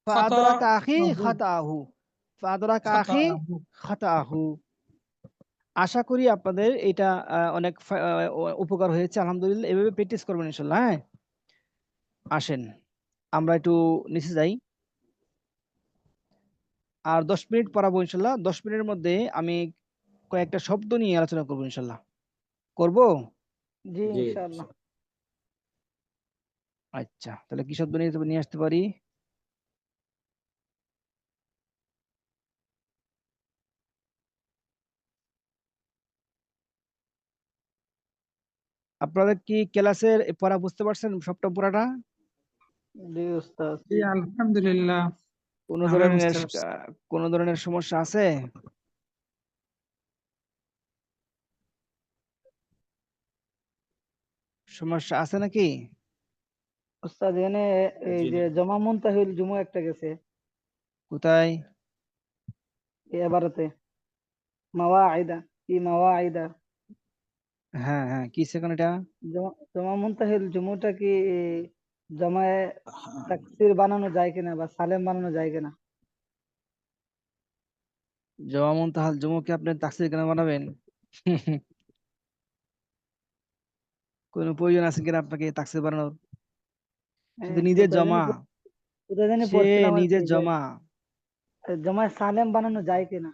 ফাআদরাকা আখি خطأه খাতাআহু, ফাআদরাকা আখি خطأه খাতাআহু। আশা করি আপনাদের এটা অনেক উপকার হয়েছে। আলহামদুলিল্লাহ, এভাবে প্র্যাকটিস করবেন ইনশাআল্লাহ। হ্যাঁ, আসেন আমরা একটু নিচে যাই। আর 10 মিনিট পড়াবো ইনশাআল্লাহ। 10 মিনিটের মধ্যে আমি কয়েকটা শব্দ নিয়ে আলোচনা করবো ইনশাআল্লাহ। করব? জি জি ইনশাআল্লাহ। আচ্ছা, তাহলে কি শব্দ নিয়ে আসতে পারি? আপনাদের কি ক্লাসের পড়া বুঝতে পারছেন সবটা পুরাটা? জি উস্তাদ। জি আলহামদুলিল্লাহ কোনো আমরা ধরনের বুঝতে পারছি। কোনো ধরনের সমস্যা আছে? সমস্যা আছে নাকি? উস্তাদ এখানে এই জি যে জমা মুনতাহিল জুমু একটা গেছে কোথায়? এবারতে মাওয়াইদা, কি মাওয়াইদা, হ্যাঁ হ্যাঁ, কি সেখানে এটা? জমা মুনতাহিল জুমুটা কি জমায়ে তাকসির বানানো যায় কিনা বা সালেম বানানো যায় কিনা? জমা মুনতাহাল জুমুকে আপনি তাকসীর কেন বানাবেন? কোনো প্রয়োজন আছে কিনা আপনাকে তাকসীর বানানোর? শুধু নিজের জমা, কোথায় জানি সে পড়ছিলাম আর নিজের কি যে জমা। জমায়ে সালেম বানানো যায় কিনা?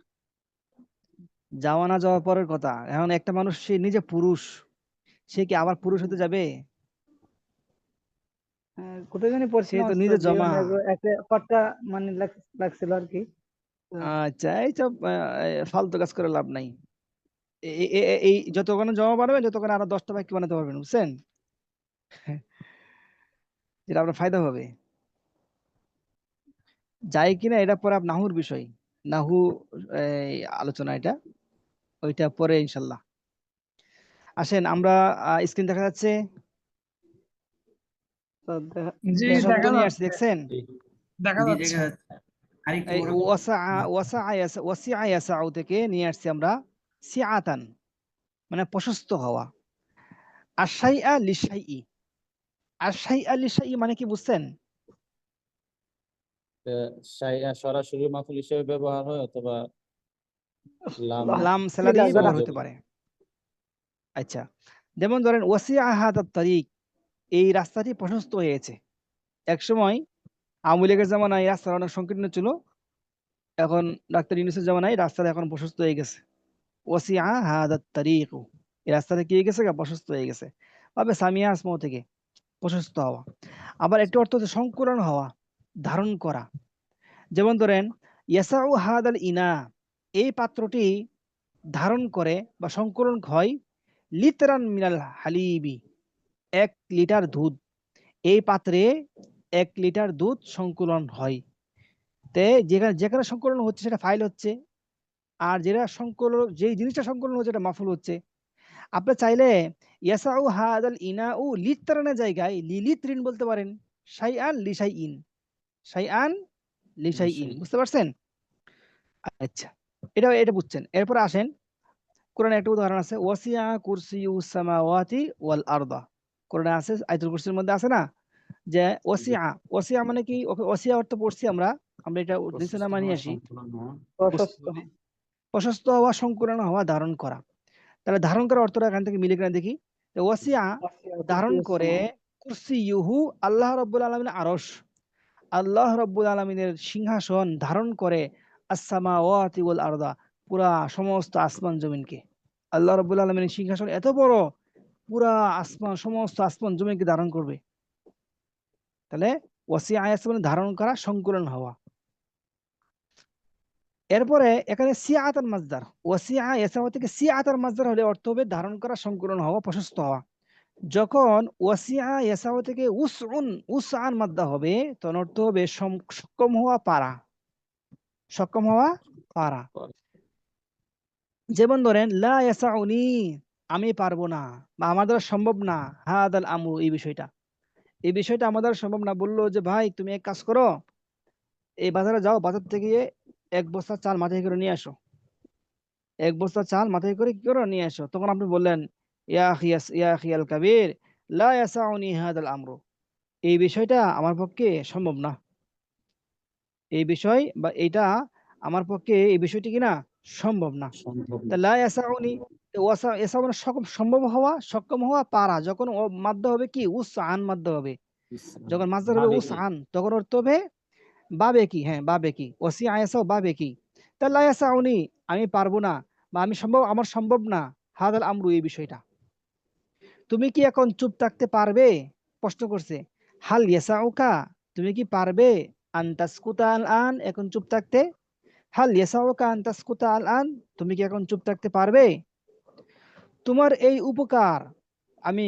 যাওয়া না যাওয়ার পরের কথা। এখন একটা মানুষ সে নিজে পুরুষ, সে কি আবার পুরুষ হতে যাবে? কোথায় জানি সে পড়ছিলাম তো নিজে উস্তাদ, জমা। একটা ফটকা মানে লাগছিল আর কি। আচ্ছা, এইসব ফালতু কাজ করে লাভ নাই। এই যতক্ষণ জমা বানাবেন যতক্ষণ আরো 10টা বাক্য বানাতে পারবেন, বুঝছেন? যেটা আপনার ফায়দা হবে। যায় কিনা এটা পরে নাহুর বিষয়, নাহু আলোচনা, এটা ওইটা পরে ইনশাল্লাহ। আসেন আমরা স্ক্রিন দেখা যাচ্ছে, জি কিছু শব্দ দেখা নিয়ে আসছি, যাচ্ছে দেখছেন? দেখা জি যাচ্ছে দেখা যাচ্ছে। আরেকটু এই বড় করে। ওয়াসিআ ইয়াসাউ থেকে নিয়ে আসছি আমরা সিআতান, মানে প্রশস্ত হওয়া। আশাইআ লিশাইই, আশাইআ লিশাইই মানে কি বুঝছেন? সরাসরি মাফুল হিসেবে ব্যবহার হয় অথবা লাম লাম স্যালারি ব্যবহার হতে সংযোগে। পারে। আচ্ছা, যেমন ধরেন ওয়াসিআ হাদাত তারিক, এই রাস্তাটি প্রশস্ত হয়েছে। এক সময় আওয়ামী লীগের জামানায় রাস্তা অনেক সংকীর্ণ ছিল, এখন ডাক্তার ইউনূসের জামানায় রাস্তাটা এখন প্রশস্ত হয়ে গেছে। ওয়াসিআ হাদাত তারিকু, এই রাস্তাটা কি হয়ে গেছে? প্রশস্ত হয়ে গেছে। ভাবে সামিয়া আসমু থেকে প্রশস্ত হওয়া। আবার একটি অর্থ হচ্ছে সংকুলন হওয়া, ধারণ করা। যেমন ধরেন ইয়াসাউ হাদাল ইনা, এই পাত্রটি ধারণ করে বা সংকলন হয় লিতরান মিনাল হালিবি, 1 লিটার দুধ। এই পাত্রে 1 লিটার দুধ সংকলন হয়। তে যেখানে যেখানে সংকলন হচ্ছে সেটা ফাইল হচ্ছে, আর যেটা সংকলন, যেই জিনিসটা সংকলন হচ্ছে এটা মাফুল হচ্ছে। আপনি চাইলে ইয়াসাউ হাদাল ইনাউ লিতরানের জায়গায় লিলিত্রিন বলতে পারেন, শাইআন লিশাইইন, শাইআন লিশাইইন। বুঝতে পারছেন? আচ্ছা, এটা বুঝছেন। এরপর আসেন, কোরআনে একটা উদাহরণ আছে, ওয়াসিআ কুরসিয়ুস সামাওয়াতি ওয়াল আরদা। কোরআনে আছে, আয়াতুল কুরসির মধ্যে আছে না, যে ওয়াসিআ, ওয়াসিআ মানে কি? ওকে ওয়াসিআ অর্থ পড়ছি আমরা, আমরা এটা নিচে নামা নিয়ে আসি। প্রশস্ত প্রশস্ত হওয়া, সংকুলন হওয়া, ধারণ করা। তাহলে ধারণ করার অর্থটা এখান থেকে মিলে কিনা দেখি। ওয়াসিআ ধারণ করে, কুরসিয়ুহু আল্লাহ রাব্বুল আলামিনের আরশ, আল্লাহ রাব্বুল আলামিনের সিংহাসন ধারণ করে, আস-সামাওয়াতি ওয়াল আরদা, পুরা সমস্ত আসমান জমিনকে। আল্লাহ রাব্বুল আলামিনের সিংহাসন এত বড়, পুরা আসমান, সমস্ত আসমান জমিনকে ধারণ করবে। তাহলে ওয়াসিআ মানে ধারণ করা, সংকুলন হওয়া। এরপরে এখানে সিআতাল মাজদার, ওয়াসিআ ইয়াসাউ থেকে সিআতাল মাজদার হলে অর্থ হবে ধারণ করা, সংকুলন হওয়া, প্রশস্ত হওয়া। যখন ওয়াসিআ ইয়াসাউ থেকে উসআন মাদ্দা হবে, তখন অর্থ হবে সক্ষম হওয়া, পারা, সক্ষম হওয়া, পারা। যেমন ধরেন লা ইয়াসাউনি, আমি পারবো না বা আমাদের সম্ভব না, হাদাল আমরু, এই বিষয়টা আমাদের সম্ভব না। বললো যে ভাই তুমি এক কাজ করো, এই বাজারে যাও, বাজার থেকে গিয়ে 1 বস্তা চাল মাথায় করে নিয়ে আসো, 1 বস্তা চাল মাথায় করে কি করো, নিয়ে আসো। তখন আপনি বললেন ইয়া আখিয়াল কাবীর লা ইয়াসাউনি হাদাল আমরু, এই বিষয়টা আমার পক্ষে সম্ভব না, এই বিষয় বা এটা আমার পক্ষে, এই বিষয়টি কিনা সম্ভব না। তা লা ইয়াসাউনি, ইয়াসাউ মানে সম্ভব হওয়া, সক্ষম হওয়া, পারা। যখন মাদ্দা হবে কি উসআন মাদ্দা হবে, যখন মাদ্দা হবে উসআন, তখন অর্থ হবে বাবে কি, হ্যাঁ বাবে কি, ওয়াসিআ ইয়াসাউ বাবে কি। তা লা ইয়াসাউনি, আমি পারবো না বা আমার সম্ভব না, হাদাল আমরু, এই বিষয়টা। তুমি কি এখন চুপ থাকতে পারবে? প্রশ্ন করছে। হাল ইয়াসাউকা, তুমি কি পারবে? আনতাসকুতা আল আন, এখন চুপ থাকতে। হাল ইয়াসাউকা আনতাসকুতা আল আন, তুমি কি এখন চুপ থাকতে পারবে? তোমার এই উপকার আমি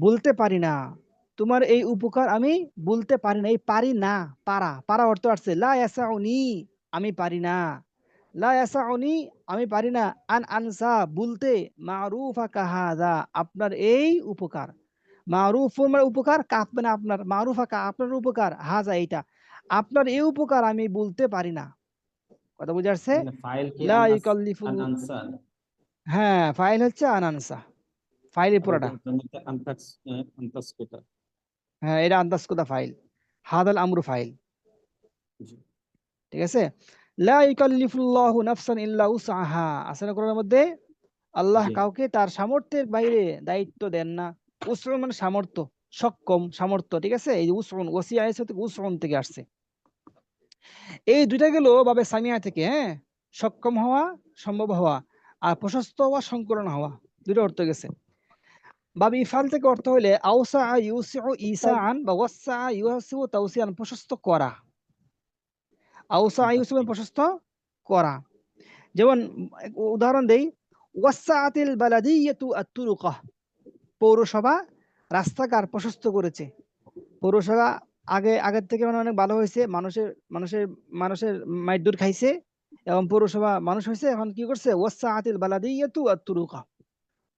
বলতে পারি না, তোমার এই উপকার আমি বলতে পারি না। এই পারি না, পারা, পারা অর্থ আসছে লা ইয়াসাউনি, আমি পারি না, লা ইয়াসাউনি, আমি পারি না, আন আনসা, বলতে, মারুফা কাহাদা, আপনার এই উপকার। মারুফ মানে উপকার, কাপ মানে আপনার, মারুফা কা, আপনার উপকার, হাজা এইটা, আপনার এই উপকার আমি বলতে পারি না। কথা বুঝে আসছে? ফাইল কি লা ইউকাল্লিফু, আনআনসা, হ্যাঁ ফাইল হচ্ছে আনানসা, ফাইলের পুরাটা। আনতাসকুতা। হ্যাঁ, এটা আন্দাজকুদা ফাইল, হাদাল আমরু ফাইল। ঠিক আছে? লা ইউকাল্লিফুল্লাহু নাফসান ইল্লা উসআহা, আছে না কোরআনের মধ্যে? আল্লাহ কাউকে তার সামর্থ্যের বাইরে দায়িত্ব দেন না। উসউন মানে সামর্থ্য, সক্ষম, সামর্থ্য। ঠিক আছে? এই যে উসউন, ওয়াসিআ থেকে উসউন থেকে আসছে। এই দুইটা গেল বাবে সামিয়া থেকে, হ্যাঁ, সক্ষম হওয়া, সম্ভব হওয়া, আর প্রশস্ত হওয়া, সংকলন হওয়া, দুটো অর্থ গেছে। বাব ইফাল থেকে অর্থ হইলে আউসা ইউসিউ ইসাআন বা ওয়াসা ইউসিউ তাওসিয়ান, প্রশস্ত করা। আউসা ইউসিউ প্রশস্ত করা। যেমন উদাহরণ দেই, ওয়াসাআতিল বালাদিয়াতু আত-তুরুকা, পৌরসভা রাস্তাঘাট প্রশস্ত করেছে। পৌরসভা আগের থেকে মানে অনেক ভালো হয়েছে, মানুষের মানুষের মানুষের মাইদুর খাইছে, এবং পৌরসভা মানুষ হয়েছে। এখন কি করছে? ওয়াসাআতিল বালাদিয়াতু আত-তুরুকা,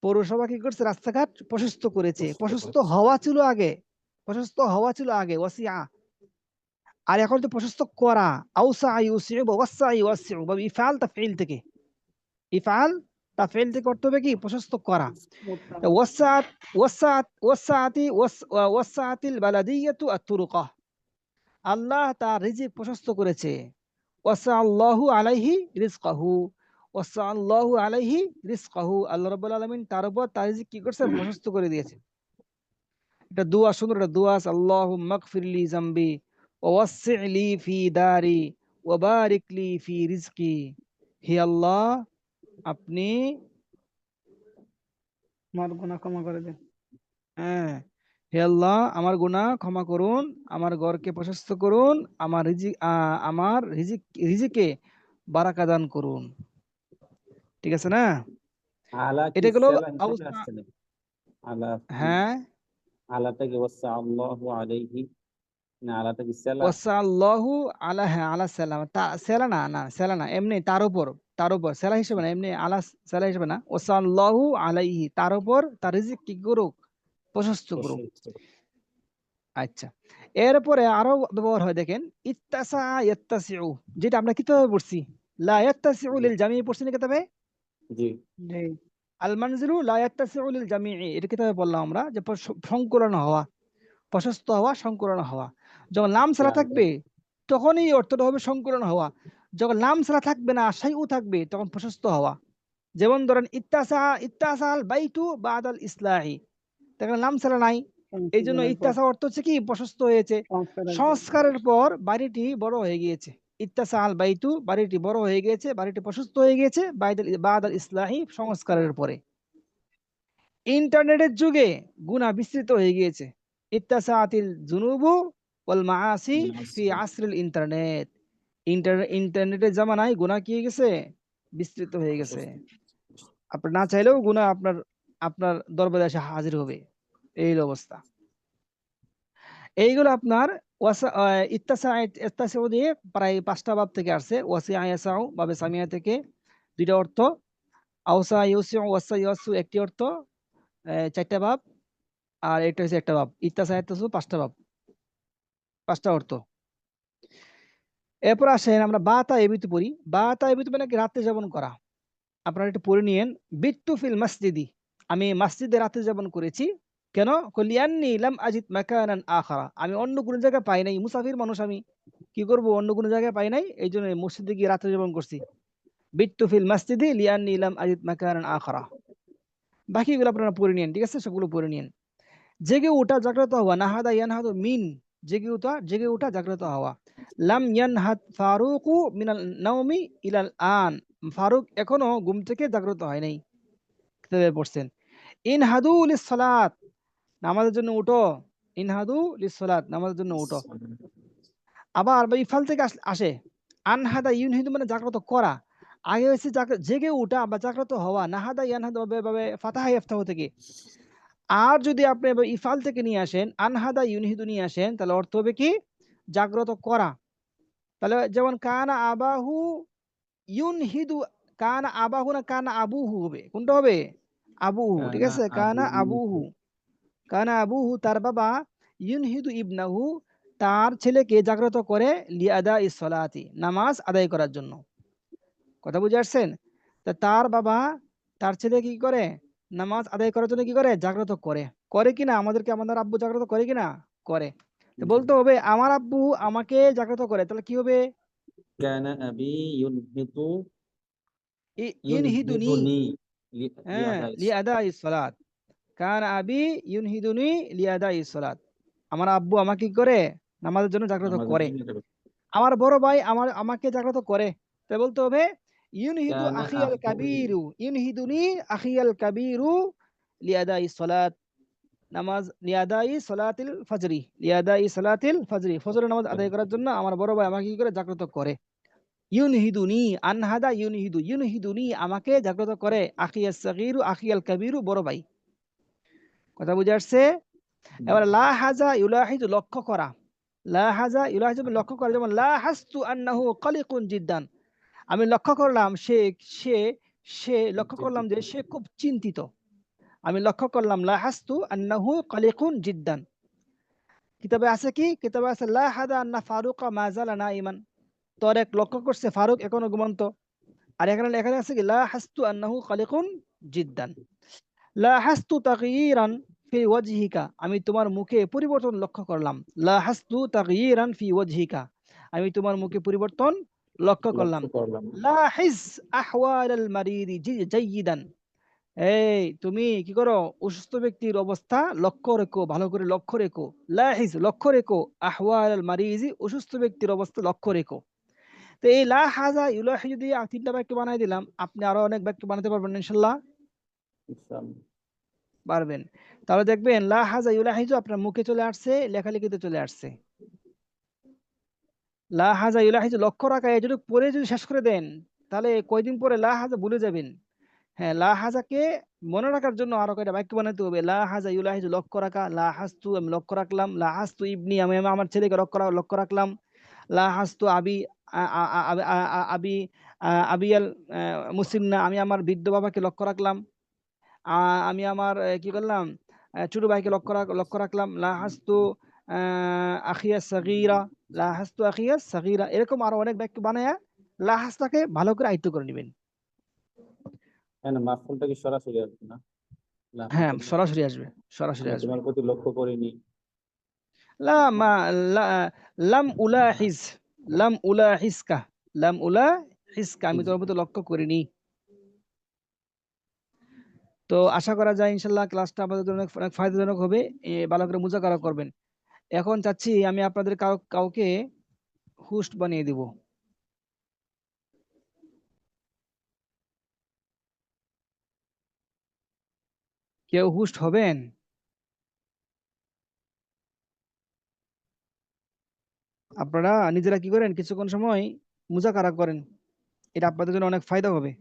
পৌরসভা কি করছে? রাস্তাঘাট প্রশস্ত করেছে। প্রশস্ত হওয়া ছিল আগে, প্রশস্ত হওয়া ছিল আগে ওয়াসিআ, আর এখন তো প্রশস্ত করা। আউসা ইউসিউ বা ওয়াসা ইউসিউ, বা ইফআল তাফঈল থেকে, ইফআল তাফঈল থেকে অর্থ হবে কি? প্রশস্ত করা। ওয়াসাআত ওয়াসাআত ওয়াসাআতি ওয়াসাআতিল বালাদিয়াতু আত-তুরুকা, আল্লাহ তার রিজিক প্রশস্ত করেছে। ওয়াসাআল্লাহু আলাইহি রিজকাহু, ওয়াসাআল্লাহু আলাইহি রিজকাহু, আল্লাহ রাব্বুল আলামিন তার উপর তার রিজিক কি করছে? প্রশস্ত করে দিয়েছে। এটা দোয়া, সুন্দর একটা দোয়া আছে, আল্লাহুম্মা গফিরলি যামবি ওয়া ওয়াসসি'লি ফি দারি ওয়া বারিক লি ফি রিজকি। হে আল্লাহ, আপনি আমার গুনাহ ক্ষমা করে দিন। হ্যাঁ, হে আল্লাহ আমার গুনাহ ক্ষমা করুন, আমার ঘরকে প্রশস্ত করুন, আমার রিজিকে বারাকা দান করুন। ঠিক আছে না? আলা কি এটা গেল সেলা হিসেবে অবস্থা। আসছে নাকি? আলা কি হ্যাঁ, আলাটা কি ওয়াসা আল্লাহু আলাইহি, না আলাটা কি সেলা? ওয়াসা আল্লাহু আলা, হ্যাঁ আলা সালাম, তা সেলা না, না সেলা না, এমনি তার উপর, তার উপর সেলা হিসেবে না, এমনি আলা সেলা হিসেবে না, ওয়াসা আল্লাহু আলাইহি, তার উপর তার রিজিক কি করুক, প্রশস্ত করুক। আচ্ছা, এরপরে আরো ব্যবহার হয় দেখেন, ইত্তাসা ইয়াত্তাসিউ, যেটা আমরা কিতাবে পড়ছি, লা ইয়াত্তাসিউ লিল জামি পড়ছি না কিতাবে, জি জি আল মানজিলু লা ইয়াত্তাসিউ লিল জামি, এটা কিতাবে বললাম আমরা যে সংকুলন হওয়া, প্রশস্ত হওয়া, সংকুলন হওয়া। যখন লাম সালা থাকবে তখনই অর্থটা হবে সংকুলন হওয়া, যখন লাম সালা থাকবে না, শাইউ থাকবে, তখন প্রশস্ত হওয়া। যেমন ধরেন ইত্তাসাল বাইতু বাদাল ইসলাহি, দেখেন লাম সালা নাই, এই জন্য সংশোধনের পর, ইত্তাসা অর্থ হচ্ছে কি প্রশস্ত হয়েছে, সংস্কারের পর। সংস্কারের পর বাড়িটি বড় হয়ে গিয়েছে। ইত্তাসাল বাইতু, বাড়িটি বড় হয়ে গিয়েছে, বাড়িটি প্রশস্ত হয়ে গিয়েছে বাদাল ইসলাহি, সংস্কারের পরে। ইন্টারনেটের যুগে গুনাহ বিস্তৃত হয়ে গিয়েছে। ইত্তাসাআতিল যুনুবু ওয়াল মাআসি ফি আসরিল ইন্টারনেট, ইন্টারনেটের জামানায় গুনাহ কি হয়ে গেছে, বিস্তৃত হয়ে গেছে। আপনি না চাইলেও গুনাহ আপনার আপনার দরবারে এসে হাজির হবে, এই হলো অবস্থা। এইগুলো আপনার ইত্তাসাউ দিয়ে প্রায় 5টা বাব থেকে আসছে। ওয়াসিআ ইয়াসাউ বাবে সামিয়া থেকে 2টা অর্থ, আওসা ইউসিউ ওয়াসা ইয়াসু একটি অর্থ, 4টা বাব, আর এটা হচ্ছে একটা বাব। ইত্তাসা ইয়াত্তাসু 5টা বাব, 5টা অর্থ। এরপর আসেন আমরা বাতা এবিতু পড়ি। বাতা এবিতু মানে কি রাতে যাপন করা। আপনারা একটু পড়ে নিয়েন, বিত্তু ফিল মসজিদি, আমি মসজিদে রাতে যাপন করেছি। কেন? লিআন্নী লাম আজিদ মাকানান আখারা, আমি অন্য কোনো জায়গায় পাই নাই, মুসাফির মানুষ আমি, কি করব, অন্য কোনো জায়গায় পাই নাই, এই জন্য মসজিদে গিয়ে রাতে যাপন করছি। বিত্তু ফিল মসজিদি লিআন্নী লাম আজিদ মাকানান আখারা। বাকিগুলো আপনারা পড়ে নিয়েন, ঠিক আছে, সবগুলো পড়ে নিয়েন। জেগে ওঠা, জাগ্রত হওয়া, নাহাদা ইয়ানহাদু মিন, জেগে ওঠা জাগ্রত হওয়া। লাম ইয়ানহাদ ফারুকু মিনাল নাওমি ইলাল আন, ফারুক এখনো ঘুম থেকে জাগ্রত হয় নাই, কিতাবে পড়ছেন। ইনহাদু লিসসালাত, নামাজের জন্য উঠো, ইনহাদু লিসসালাত, নামাজের জন্য উঠো। আবার বা ইফাল থেকে আসে, আনহাদা ইউনহিদু মানে জাগ্রত করা, আগে হচ্ছে জেগে ওঠা বা জাগ্রত হওয়া, নাহাদা ইয়ানহাদু ভাবে ফাতাহা ইফতাহ থেকে। আর যদি আপনি এবার ইফাল থেকে নিয়ে আসেন, আনহাদা ইউনহিদু নিয়ে আসেন, তাহলে অর্থ হবে কি জাগ্রত করা। তাহলে যেমন কানা আবাহু ইউনহিদু, কানা আবাহু না কানা আবুহু হবে, কোনটা হবে? আবুহু, ঠিক আছে, কানা আবুহু, তার বাবা, ইউনহিদু ইবনাহু, তার ছেলেকে জাগ্রত করে, লিআদা ইসলাতি, নামাজ আদায় করার জন্য। কথা বুঝে আসছেন? তা তার বাবা তার ছেলে কি করে, নামাজ আদায় করার জন্য কি করে, জাগ্রত করে। করে কিনা, আমাদের আব্বু জাগ্রত করে কিনা, করে। তো বলতে হবে আমার আব্বু আমাকে জাগ্রত করে, তাহলে কি হবে? কানা আবি ইউনহিতু ইউনহিদুনি, ইউনহিতুনি হ্যাঁ, লিআদাইস। লিআদা ইসলাত, কান আবি ইউনহিদুনি লিআদা ইসলাত, আমার আব্বু আমাকে কি করে, নামাজের জন্য জাগ্রত নামাজের করে। জন্য এটা আমার বড় ভাই আমাকে জাগ্রত করে, তাই বলতে হবে ইউনহিদু কানা আখিয়াল আখু কাবীরু, ইউনহিদুনি আখিয়াল কাবীরু লিআদাই সলাত, নামাজ লিআদাই সলাতিল ফজরি, লিআদাই সলাতিল ফজরি, ফজরের নামাজ আদায় করার জন্য আমার বড় ভাই আমাকে কি করে, জাগ্রত করে। ইউনহিদুনি, আনহাদা ইউনহিদু, ইউনহিদুনি আমাকে জাগ্রত করে, আখিয়াস সাগীরু আখিয়াল কাবীরু বড় ভাই। কথা বুঝে আসছে? এবার লা হাজা ইউলাহিদু লক্ষ্য করা, লা হাজা ইউলাহিদু লক্ষ্য করা, যেমন লা হাসতু আন্নাহু কালিকুন জিদ্দান, আমি লক্ষ্য করলাম সে সে লক্ষ্য করলাম যে সে খুব চিন্তিত, আমি লক্ষ্য করলাম লা হাসতু আন্নাহু কালিকুন জিদ্দান। কিতাবে আছে কি, কিতাবে আছে লা হাদা আন্না ফারুকা মাজালা নাইমান, তরেক লক্ষ্য করছে ফারুক এখনো ঘুমন্ত। আর এখানে এখানে আছে কি লা হাসতু আন্নাহু কালিকুন জিদ্দান। লা হাসতু তাগয়িরান ফি ওয়াজহিকা, আমি তোমার মুখে পরিবর্তন লক্ষ্য করলাম। লা হাসতু তাগয়িরান ফি ওয়াজহিকা, আমি তোমার মুখে পরিবর্তন লক্ষ্য করলাম। লক্ষ্য করলাম। লাহিজ আহওয়ালাল মারিদি জাইয়িদান, এই তুমি কি করো, অসুস্থ ব্যক্তির অবস্থা লক্ষ্য রেখো, ভালো করে লক্ষ্য রেখো। লাহিজ লক্ষ্য রেখো, আহওয়ালাল মারিজি অসুস্থ ব্যক্তির অবস্থা লক্ষ্য রেখো। তো এই লা হাজা ইউলাহিজু দিয়ে 3টা বাক্য বানাই দিলাম, আপনি আরো অনেক বাক্য বানাতে পারবেন ইনশাআল্লাহ। ইনশাআল্লাহ। পারবেন। তাহলে দেখবেন লা হাজা ইউলাহিজু আপনার মুখে চলে আসছে, লেখালেখিতে চলে আসছে। লা হাজা ইউলাহিজু লক্ষ্য রাখা, এটুকু পরে যদি শেষ করে দেন তাহলে কয়দিন পরে লা হাজা ভুলে যাবেন। হ্যাঁ, লা হাজাকে মনে রাখার জন্য আরো কয়টা বাক্য বানাতে হবে। লা হাজা ইউলাহিজু লক্ষ্য রাখা, লা হাস্তু আমি লক্ষ্য রাখলাম, লা হাস্তু ইবনি আমি আমার ছেলেকে লক্ষ্য রাখলাম, লা হাস্তু আবি আবি আবিয়াল মুসিন্না আমি আমার বৃদ্ধ বাবাকে লক্ষ্য রাখলাম, আমি আমার কি করলাম ছোট ভাইকে লক্ষ্য রাখলাম, লা হাস্তু আখিয়া সাগীরা, লা হাস্তু আখিয়া সাগীরা। এরকম আরো অনেক বাক্য বানায়া লা হাসটাকে ভালো করে আয়ত্ত করে নেবেন। হ্যাঁ না, মাফুলটা কি সরাসরি আসবে না? হ্যাঁ, লাহাজা সরাসরি আসবে, সরাসরি আমি আসবে। তোমার প্রতি লক্ষ্য করিনি। লা মা লা লাম উলাহিজ, লাম উলাহিজকা, লাম উলাহিজকা আমি তোমার প্রতি লক্ষ্য করিনি। তো আশা করা যায় ইনশাল্লাহ ক্লাসটা আপনাদের জন্য অনেক ফায়দাজনক হবে। ভালো করে মুজাকারা করবেন। এখন চাচ্ছি আমি আপনাদের কাউকে হোস্ট বানিয়ে দিব। কেউ হোস্ট হবেন? আপনারা নিজেরা কি করেন, কিছুক্ষণ সময় মুজাকারা করেন, এটা আপনাদের জন্য অনেক ফায়দা হবে।